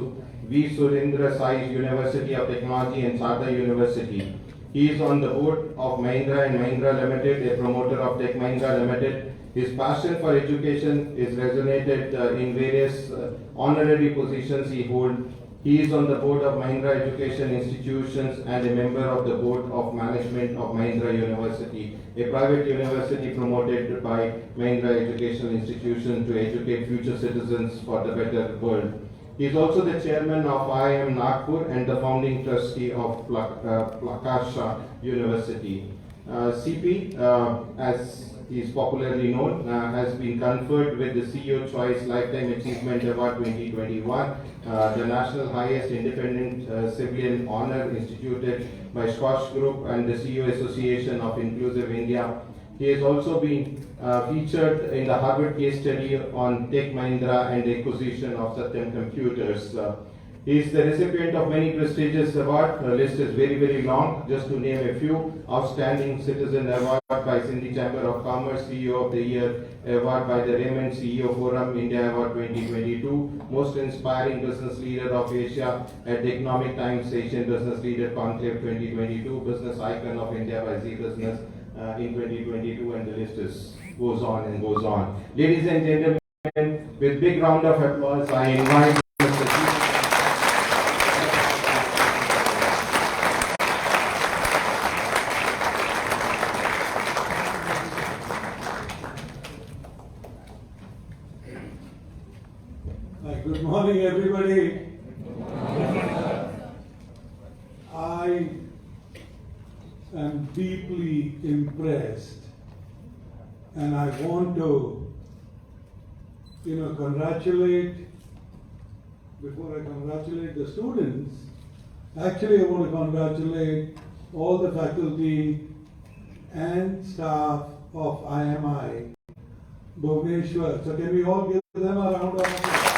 V. Surendra Sai University of Technology and Sarda University. He is on the board of Mahindra and Mahindra Limited, a promoter of Tech Mahindra Limited. His passion for education is resonated in various honorary positions he holds. He is on the board of Mahindra Education Institutions and a member of the board of management of Mahindra University, a private university promoted by Mahindra Education Institutions to educate future citizens for the better world. He is also the chairman of IIM Nagpur and the founding trustee of Prakasha University. CP, as he is popularly known, has been conferred with the CEO Choice Lifetime Achievement Award 2021, the national highest independent civilian honor instituted by Scotch Group and the CEO Association of Inclusive India. He has also been featured in the Harvard case study on Tech Mahindra and the acquisition of Satyam Computers. He is the recipient of many prestigious awards. The list is very, very long. Just to name a few: Outstanding Citizen Award by Sindhi Chamber of Commerce, CEO of the Year Award by the Raymond CEO Forum India Award 2022, Most Inspiring Business Leader of Asia at the Economic Times Asian Business Leader Conclave 2022, Business Icon of India by Z Business in 2022, and the list goes on and goes on. Ladies and gentlemen, with big round of applause, I invite Mr. Chief. Good morning, everybody. I am deeply impressed, and I want to, congratulate, before I congratulate the students, actually I want to congratulate all the faculty and staff of IMI Bhubaneswar. So can we all give them a round of applause?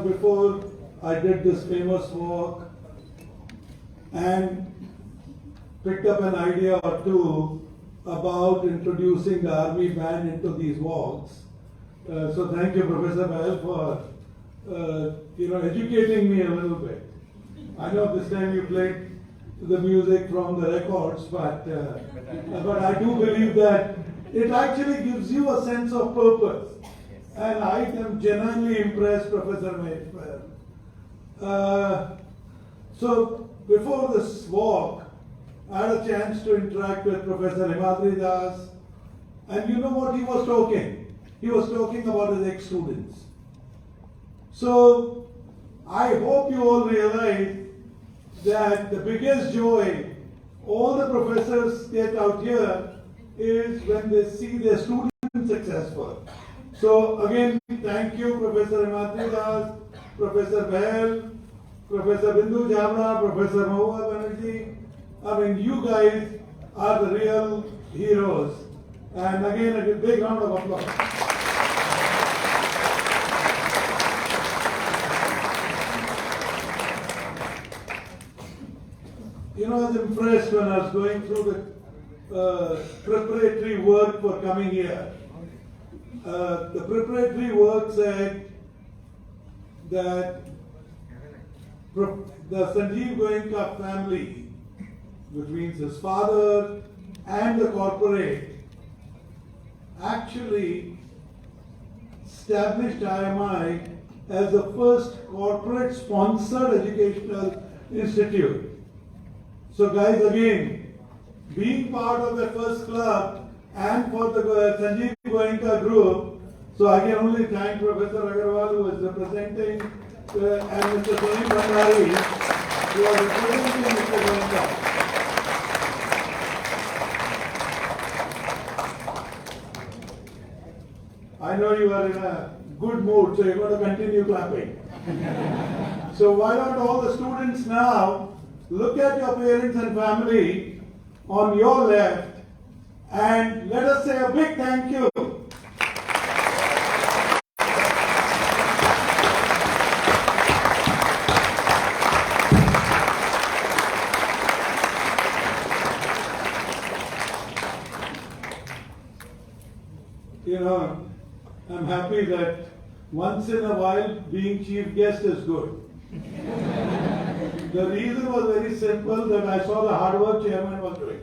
Before I did this famous walk and picked up an idea or two about introducing the army band into these walks. So thank you, Professor Bail, for educating me a little bit. I know this time you played the music from the records, but I do believe that it actually gives you a sense of purpose. And I am genuinely impressed, Professor Maheshwar. So before this walk, I had a chance to interact with Professor Himadri Das, and you know what he was talking? He was talking about his ex-students. So I hope you all realize that the biggest joy all the professors get out here is when they see their students successful. So again, thank you, Professor Himatri Das, Professor Bahl, Professor Bindu Jhavra, Professor Mahua Banerjee. I mean, you guys are the real heroes. And again, a big round of applause. You know, I was impressed when I was going through the preparatory work for coming here. The preparatory work said that the Sanjeev Goenka family, which means his father and the corporate, actually established IMI as the first corporate sponsored educational institute. So guys, again, being part of the first club and for the Sanjeev Goenka group, so I can only thank Professor Agarwal who is representing and Mr. Sunil Bhandari who are representing Mr. Goenka. I know you are in a good mood, so you're going to continue clapping. So why don't all the students now look at your parents and family on your left and let us say a big thank you. You know, I'm happy that once in a while being chief guest is good. The reason was very simple, that I saw the hard work chairman was doing.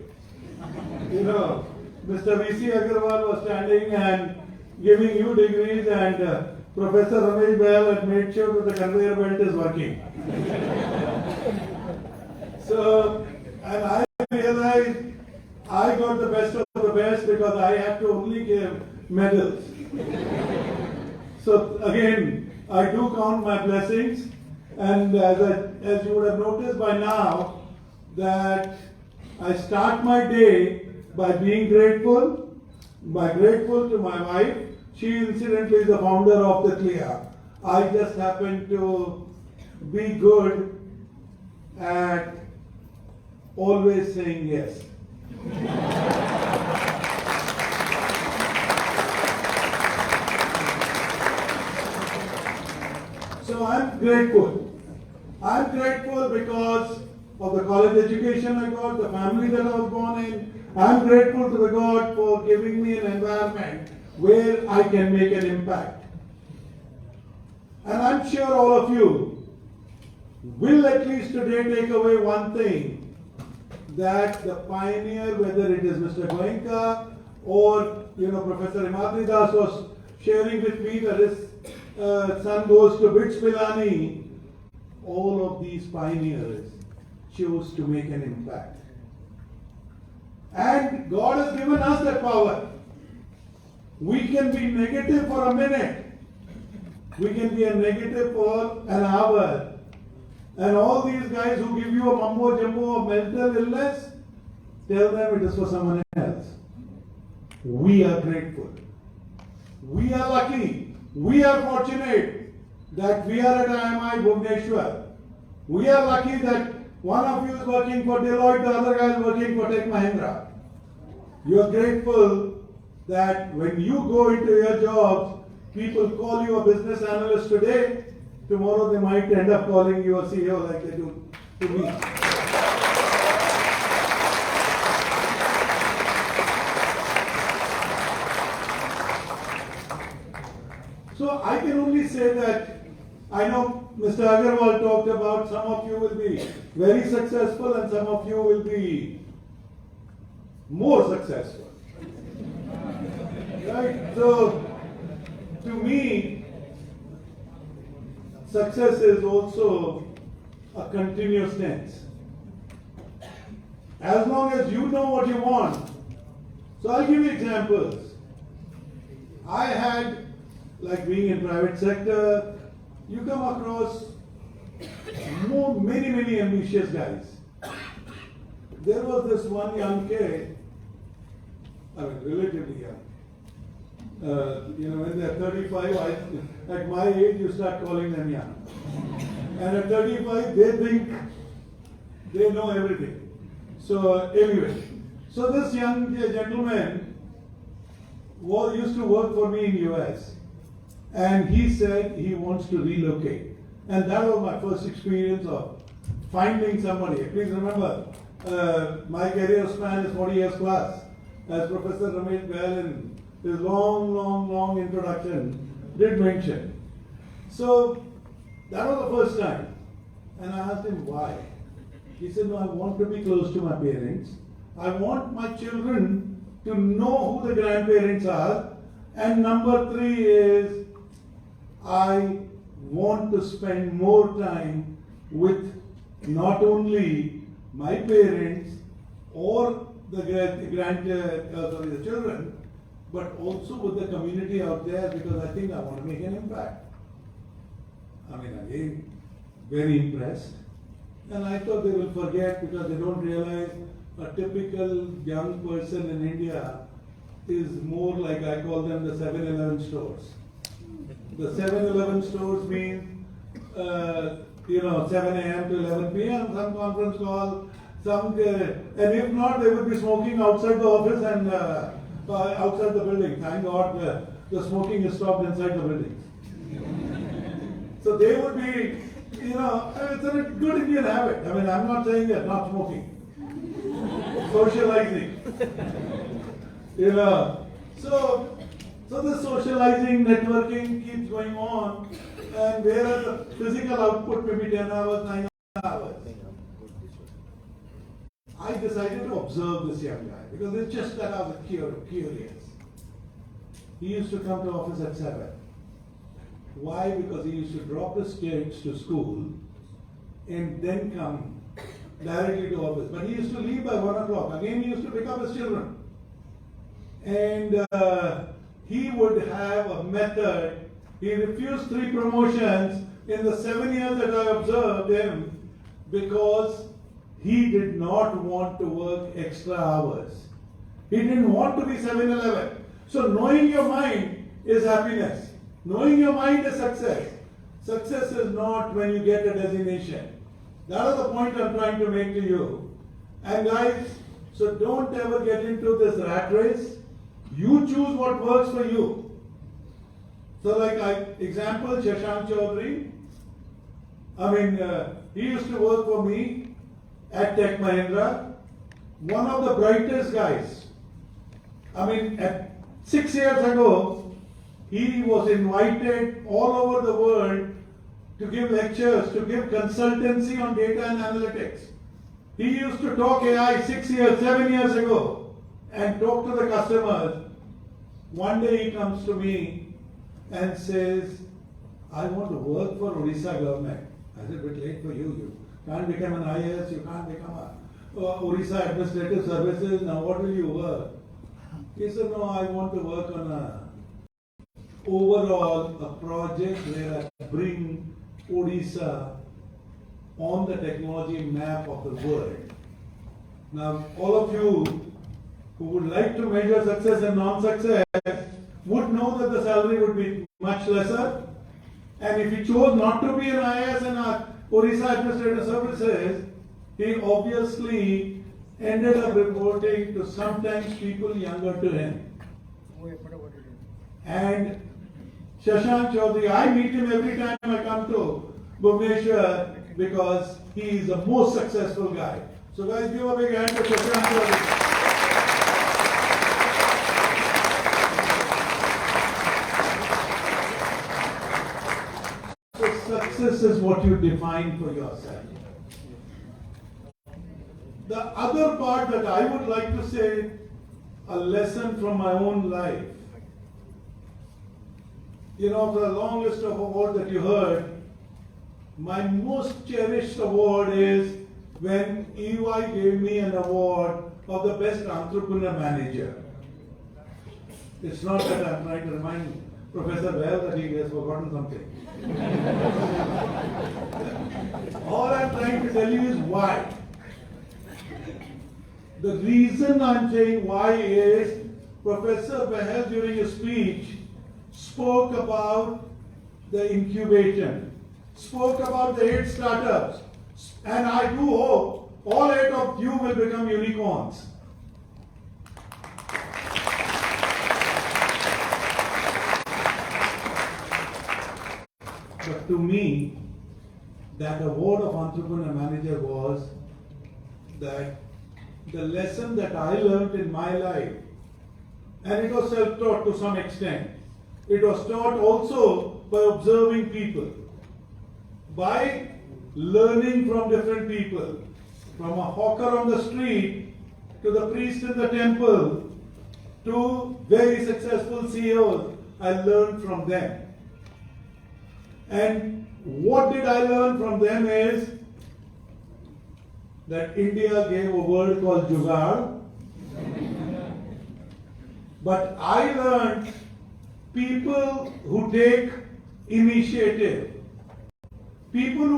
You know, Mr. V.C. Agarwal was standing and giving you degrees, and Professor Ramesh Bahl had made sure that the conveyor belt is working. So, and I realized I got the best of the best because I had to only give medals. So again, I do count my blessings, and as you would have noticed by now, that I start my day by being grateful to my wife. She incidentally is the founder of the CLIA. I just happen to be good at always saying yes. So I'm grateful. I'm grateful because of the college education I got, the family that I was born in. I'm grateful to the God for giving me an environment where I can make an impact. And I'm sure all of you will at least today take away one thing, that the pioneer, whether it is Mr. Goenka or Professor Himatri Das was sharing with me that his son goes to BITS Pilani, all of these pioneers chose to make an impact. And God has given us that power. We can be negative for a minute. We can be a negative for an hour. And all these guys who give you a mumbo jumbo of mental illness, tell them it is for someone else. We are grateful. We are lucky. We are fortunate that we are at IMI Bhubaneswar. We are lucky that one of you is working for Deloitte, the other guy is working for Tech Mahindra. You are grateful that when you go into your jobs, people call you a business analyst today, tomorrow they might end up calling you a CEO like they do to me. So I can only say that I know Mr. Agarwal talked about some of you will be very successful and some of you will be more successful. Right? So, to me, success is also a continuous tense. As long as you know what you want. So I'll give you examples. I had, like being in private sector, you come across many ambitious guys. There was this one young kid, I mean, relatively young. When they're 35, at my age, you start calling them young. And at 35, they think they know everything. So anyway, so this young gentleman used to work for me in US, and he said he wants to relocate. And that was my first experience of finding somebody. Please remember, my career span is 40 years plus. As Professor Ramesh Goyal in his long introduction did mention. So that was the first time. And I asked him why. He said, no, I want to be close to my parents. I want my children to know who the grandparents are. And number 3 is, I want to spend more time with not only my parents or the children, but also with the community out there, because I think I want to make an impact. I mean, again, very impressed. And I thought they will forget, because they don't realize a typical young person in India is more like, I call them the 7-Eleven stores. The 7-Eleven stores mean, 7 a.m. to 11 p.m., some conference call, and if not, they would be smoking outside the office and outside the building. Thank God the smoking is stopped inside the buildings. So they would be, it's a good Indian habit. I mean, I'm not saying that, not smoking. Socializing. So the socializing, networking keeps going on, and whereas the physical output may be 10 hours, 9 hours. I decided to observe this young guy, because it's just that I was curious. He used to come to office at 7. Why? Because he used to drop his kids to school and then come directly to office. But he used to leave by 1 o'clock. Again, he used to pick up his children. And he would have a method. He refused 3 promotions in the 7 years that I observed him, because he did not want to work extra hours. He didn't want to be 7-Eleven. So knowing your mind is happiness. Knowing your mind is success. Success is not when you get a designation. That is the point I'm trying to make to you. And guys, so don't ever get into this rat race. You choose what works for you. So example, Shashank Chaudhary. He used to work for me at Tech Mahindra. One of the brightest guys. At 6 years ago, he was invited all over the world to give lectures, to give consultancy on data and analytics. He used to talk AI 7 years ago and talk to the customers. One day he comes to me and says, I want to work for Odisha government. I said, bit late for you. You can't become an IAS, you can't become a Odisha Administrative Services. Now what will you work? He said, no, I want to work on a project where I bring Odisha on the technology map of the world. Now, all of you who would like to measure success and non-success would know that the salary would be much lesser. And if he chose not to be an IAS and Odisha Administrative Services, he obviously ended up reporting to sometimes people younger to him. And Shashank Chaudhary, I meet him every time I come to Bhubaneswar, because he is the most successful guy. So guys, give a big hand to Shashank Chaudhary. So success is what you define for yourself. The other part that I would like to say, a lesson from my own life. For the long list of awards that you heard, my most cherished award is when EY gave me an award of the best entrepreneur manager. It's not that I'm trying to remind Professor Bell that he has forgotten something. All I'm trying to tell you is why. The reason I'm saying why is Professor Behel during his speech spoke about the incubation, spoke about the 8 startups, and I do hope all 8 of you will become unicorns. But to me, that award of entrepreneur manager was that the lesson that I learned in my life, and it was self-taught to some extent. It was taught also by observing people, by learning from different people, from a hawker on the street to the priest in the temple to very successful CEOs. I learned from them. And what did I learn from them is that India gave a word called Jugaad. But I learned people who take initiative, people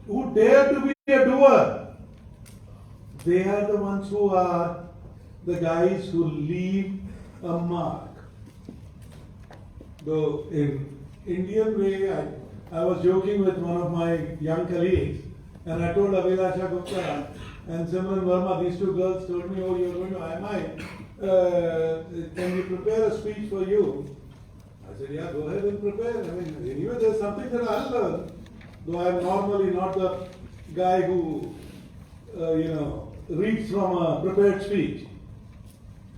who dare to be a doer, they are the ones who are the guys who leave a mark. Though in Indian way, I was joking with one of my young colleagues, and I told Abhilasha Gupta and Simran Verma, these 2 girls told me, oh, you're going to IMI. Can we prepare a speech for you? I said, yeah, go ahead and prepare. I mean, anyway, there's something that I'll learn. Though I'm normally not the guy who, reads from a prepared speech.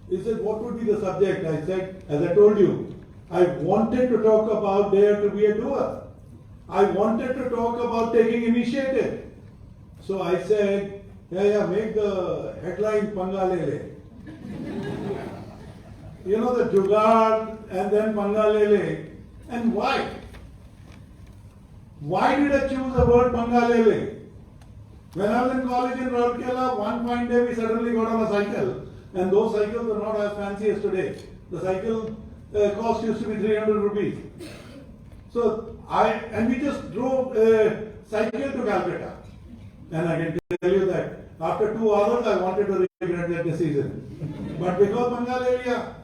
He said, what would be the subject? I said, as I told you, I wanted to talk about dare to be a doer. I wanted to talk about taking initiative. So I said, yeah, make the headline Pangalele. You know, the Jugaad and then Pangalele. And why? Why did I choose the word Pangalele? When I was in college in Rourkela, one fine day we suddenly got on a cycle. And those cycles were not as fancy as today. The cycle cost used to be 300 rupees. So we just drove cycle to Calcutta. And I can tell you that after 2 hours I wanted to regret that decision. But because Bengal area,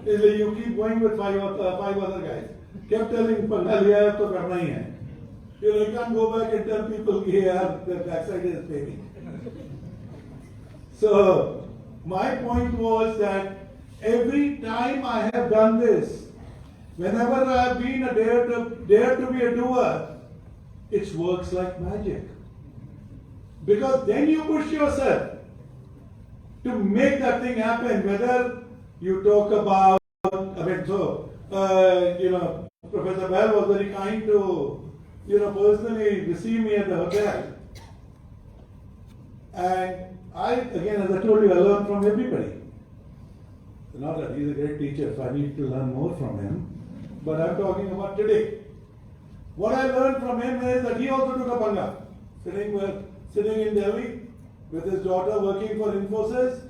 you keep going with 5 other guys. Kept telling Bengal area to karna hi hai. You can't go back and tell people here the backside is paving. So my point was that every time I have done this, whenever I have been a dare to be a doer, it works like magic. Because then you push yourself to make that thing happen. Whether you talk about, Professor Bell was very kind to, personally receive me at the hotel. And again, as I told you, I learned from everybody. Not that he's a great teacher, so I need to learn more from him. But I'm talking about today. What I learned from him is that he also took a panga, sitting in Delhi with his daughter working for Infosys,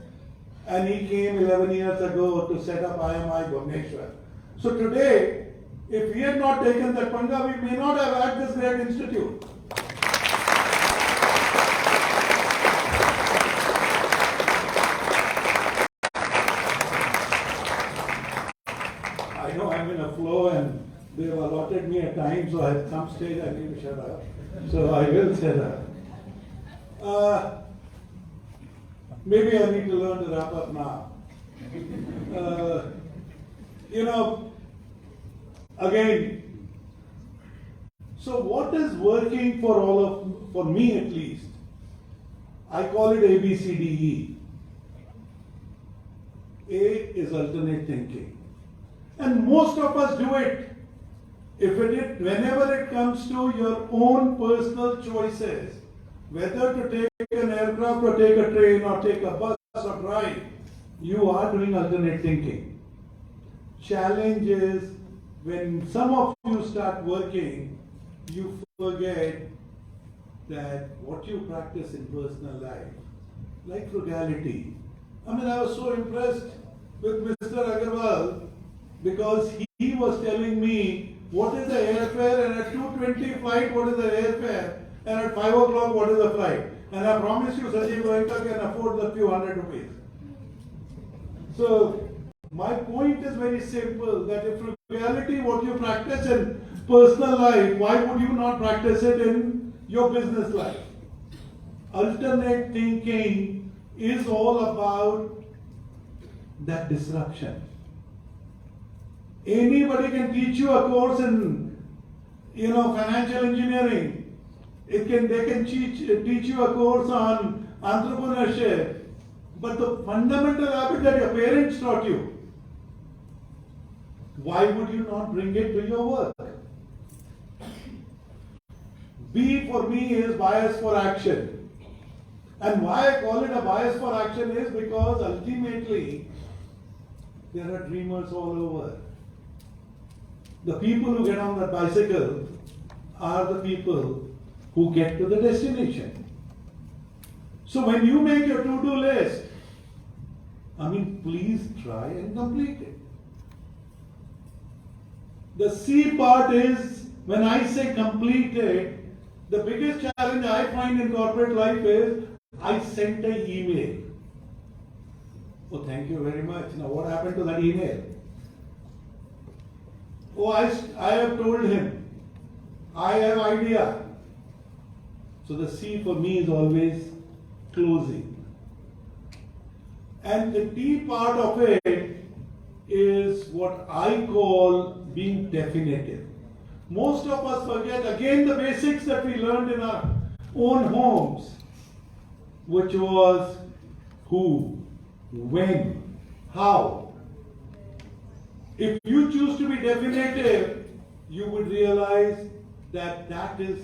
and he came 11 years ago to set up IMI Bhubaneswar. So today, if we had not taken that panga, we may not have had this great institute. I know I'm in a flow and they've allotted me a time, so at some stage I need to shut up. So I will shut up. Maybe I need to learn to wrap up now. Again, so what is working for me at least? I call it ABCDE. A is alternate thinking. And most of us do it. Whenever it comes to your own personal choices, whether to take an aircraft or take a train or take a bus or drive, you are doing alternate thinking. Challenge is when some of you start working, you forget that what you practice in personal life, like frugality. I was so impressed with Mr. Agarwal because he was telling me what is the airfare, and at 2:20 flight what is the airfare, and at 5 o'clock what is the flight. And I promise you Sanjeev Goenka can afford the few hundred rupees. So my point is very simple, that if frugality what you practice in personal life, why would you not practice it in your business life? Alternate thinking is all about that disruption. Anybody can teach you a course in, financial engineering. They can teach you a course on entrepreneurship. But the fundamental habit that your parents taught you, why would you not bring it to your work? B for me is bias for action. And why I call it a bias for action is because ultimately there are dreamers all over. The people who get on that bicycle are the people who get to the destination. So when you make your to-do list, please try and complete it. The C part is, when I say complete it, the biggest challenge I find in corporate life is, I sent an email. Oh, thank you very much. Now what happened to that email? Oh, I have told him. I have idea. So the C for me is always closing. And the D part of it is what I call being definitive. Most of us forget again the basics that we learned in our own homes, which was who, when, how. If you choose to be definitive, you would realize that that is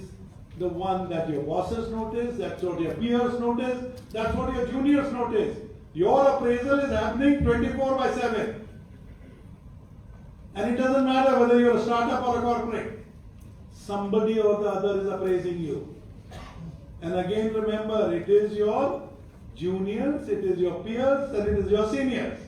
the one that your bosses notice, that's what your peers notice, that's what your juniors notice. Your appraisal is happening 24/7. And it doesn't matter whether you're a startup or a corporate. Somebody or the other is appraising you. And again remember, it is your juniors, it is your peers, and it is your seniors.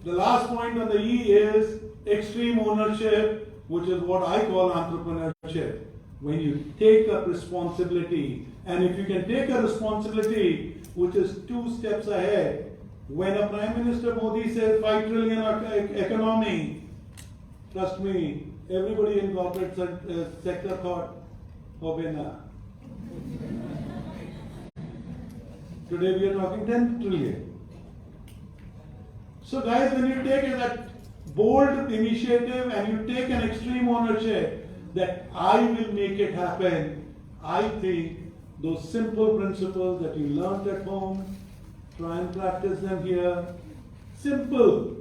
The last point on the E is extreme ownership, which is what I call entrepreneurship. When you take up responsibility, and if you can take a responsibility which is 2 steps ahead, when a Prime Minister Modi says 5 trillion economy, trust me, everybody in corporate sector thought, oh Bena. Today we are talking 10 trillion. So guys, when you take that bold initiative and you take an extreme ownership that I will make it happen, I think those simple principles that you learned at home, try and practice them here. Simple.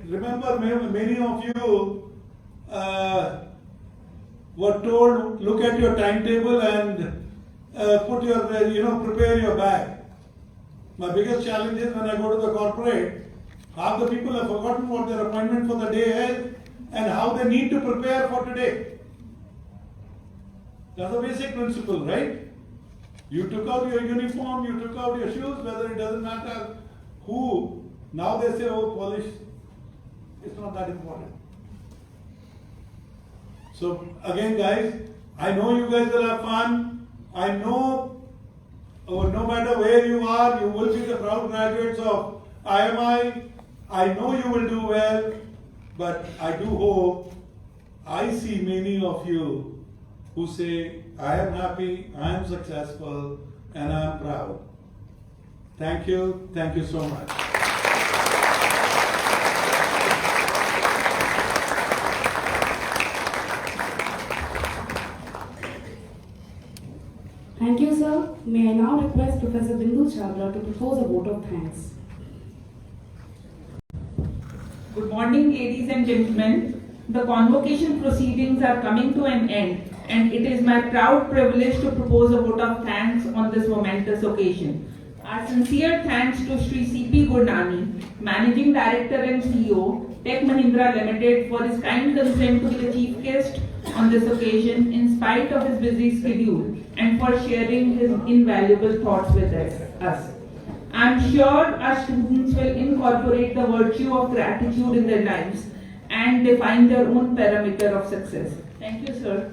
Remember, many of you were told, look at your timetable and put your, prepare your bag. My biggest challenge is when I go to the corporate, half the people have forgotten what their appointment for the day is and how they need to prepare for today. That's a basic principle, right? You took out your uniform, you took out your shoes, whether it doesn't matter who. Now they say, oh, polish. It's not that important. So again, guys, I know you guys will have fun. I know no matter where you are, you will be the proud graduates of IMI. I know you will do well, but I do hope I see many of you who say, I am happy, I am successful, and I am proud. Thank you so much. Thank you, sir. May I now request Professor Bindu Chavla to propose a vote of thanks. Good morning, ladies and gentlemen. The convocation proceedings are coming to an end, and it is my proud privilege to propose a vote of thanks on this momentous occasion. Our sincere thanks to Shri C.P. Gurnani, Managing Director and CEO, Tech Mahindra Limited, for his kind consent to be the chief guest on this occasion in spite of his busy schedule and for sharing his invaluable thoughts with us. I'm sure our students will incorporate the virtue of gratitude in their lives and define their own parameter of success. Thank you, sir.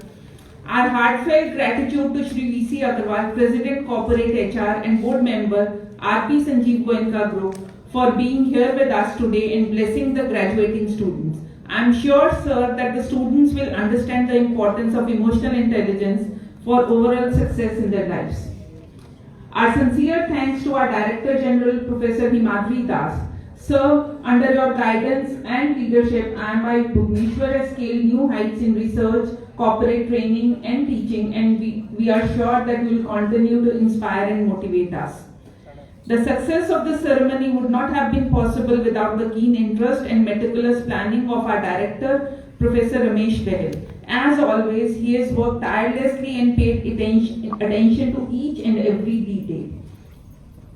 Our heartfelt gratitude to Shri V.C. Agarwal, President Corporate HR and Board Member R.P. Sanjeev Goenka Group, for being here with us today and blessing the graduating students. I'm sure, sir, that the students will understand the importance of emotional intelligence for overall success in their lives. Our sincere thanks to our Director General, Professor Himadri Das. Sir, under your guidance and leadership, IMI Bhubaneswar has scaled new heights in research, corporate training and teaching, and we are sure that you will continue to inspire and motivate us. The success of the ceremony would not have been possible without the keen interest and meticulous planning of our director, Professor Ramesh Behel. As always, he has worked tirelessly and paid attention to each and every detail.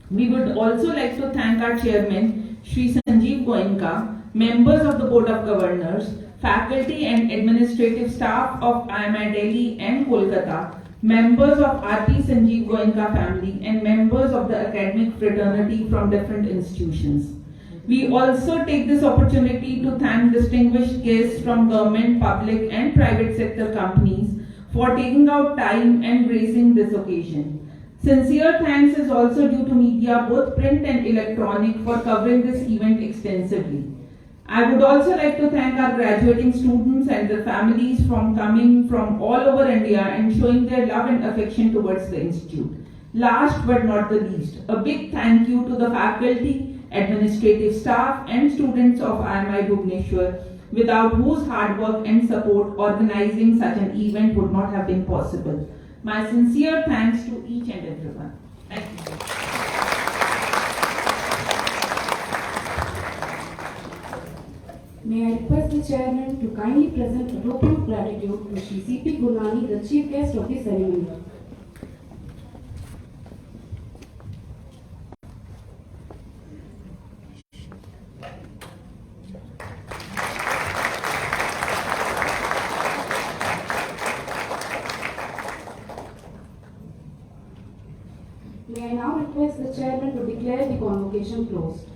We would also like to thank our chairman, Shri Sanjeev Goenka, members of the Board of Governors, faculty and administrative staff of IMI Delhi and Kolkata, members of R.P. Sanjeev Goenka family, and members of the academic fraternity from different institutions. We also take this opportunity to thank distinguished guests from government, public and private sector companies for taking out time and gracing this occasion. Sincere thanks is also due to media, both print and electronic, for covering this event extensively. I would also like to thank our graduating students and their families for coming from all over India and showing their love and affection towards the institute. Last but not the least, a big thank you to the faculty, administrative staff and students of IMI Bhubaneswar, without whose hard work and support organizing such an event would not have been possible. My sincere thanks to each and everyone. Thank you. May I request the chairman to kindly present a token of gratitude to Shri C.P. Gurnani, the chief guest of the ceremony. May I now request the chairman to declare the convocation closed.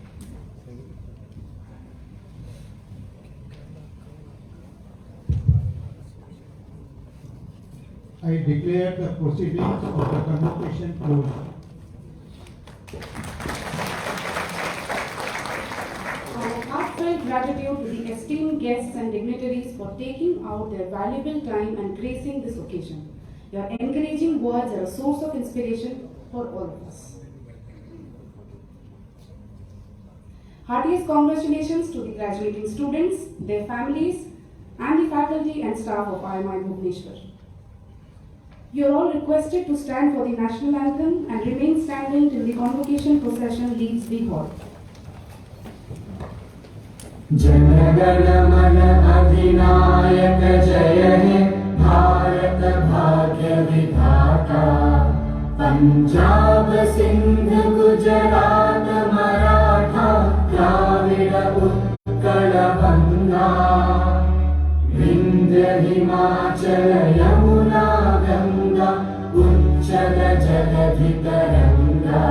I declare the proceedings of the convocation closed. Our heartfelt gratitude to the esteemed guests and dignitaries for taking out their valuable time and gracing this occasion. Your encouraging words are a source of inspiration for all of us. Heartiest congratulations to the graduating students, their families, and the faculty and staff of IMI Bhubaneswar. You are all requested to stand for the national anthem and remain standing till the convocation procession leaves the hall. जनगण अधिनायक जय हे भारत भाग्य विधाता पंजाब सिंध गुजरात मराठा द्राविड उत्कल बंगा विंध्य हिमाचल यमुना गंगा उच्चल जलधि तरंगा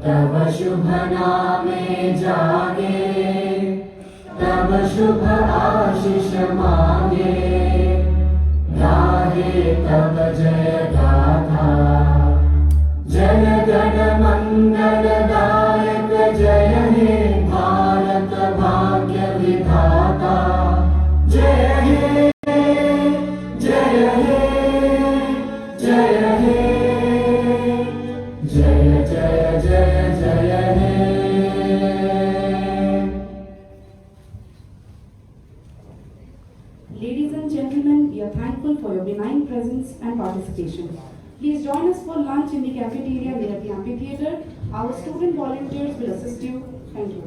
तब शुभ नामे जागे तब शुभ आशीष मांगे गाहे तब जय गाथा जन गण मंगल दायक जय हे भारत भाग्य विधाता जय हे जय हे जय हे जय जय जय जय हे Ladies and gentlemen, we are thankful for your benign presence and participation. Please join us for lunch in the cafeteria near the amphitheatre. Our student volunteers will assist you. Thank you.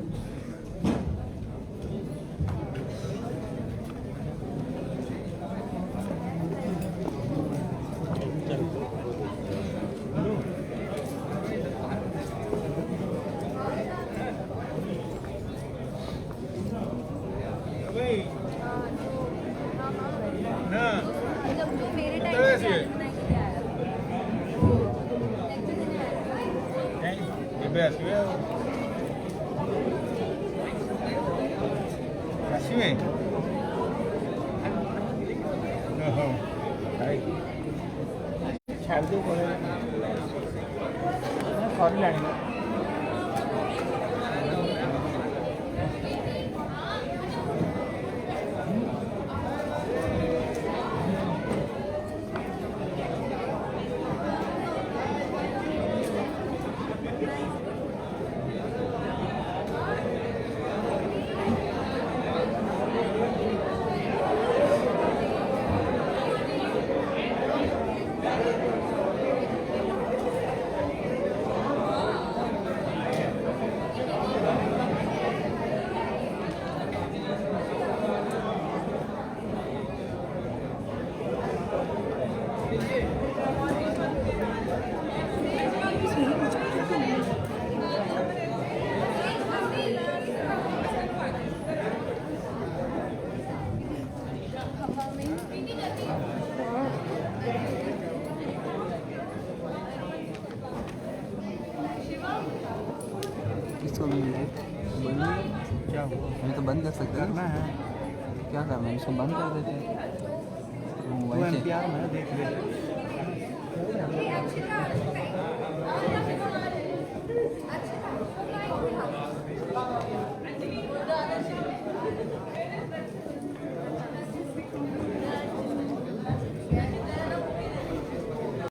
इसको भी क्या हुआ? मैं तो बंद कर सकते करना है। क्या करना है? इसको बंद कर देते हैं। मोबाइल से NPR में देख ले।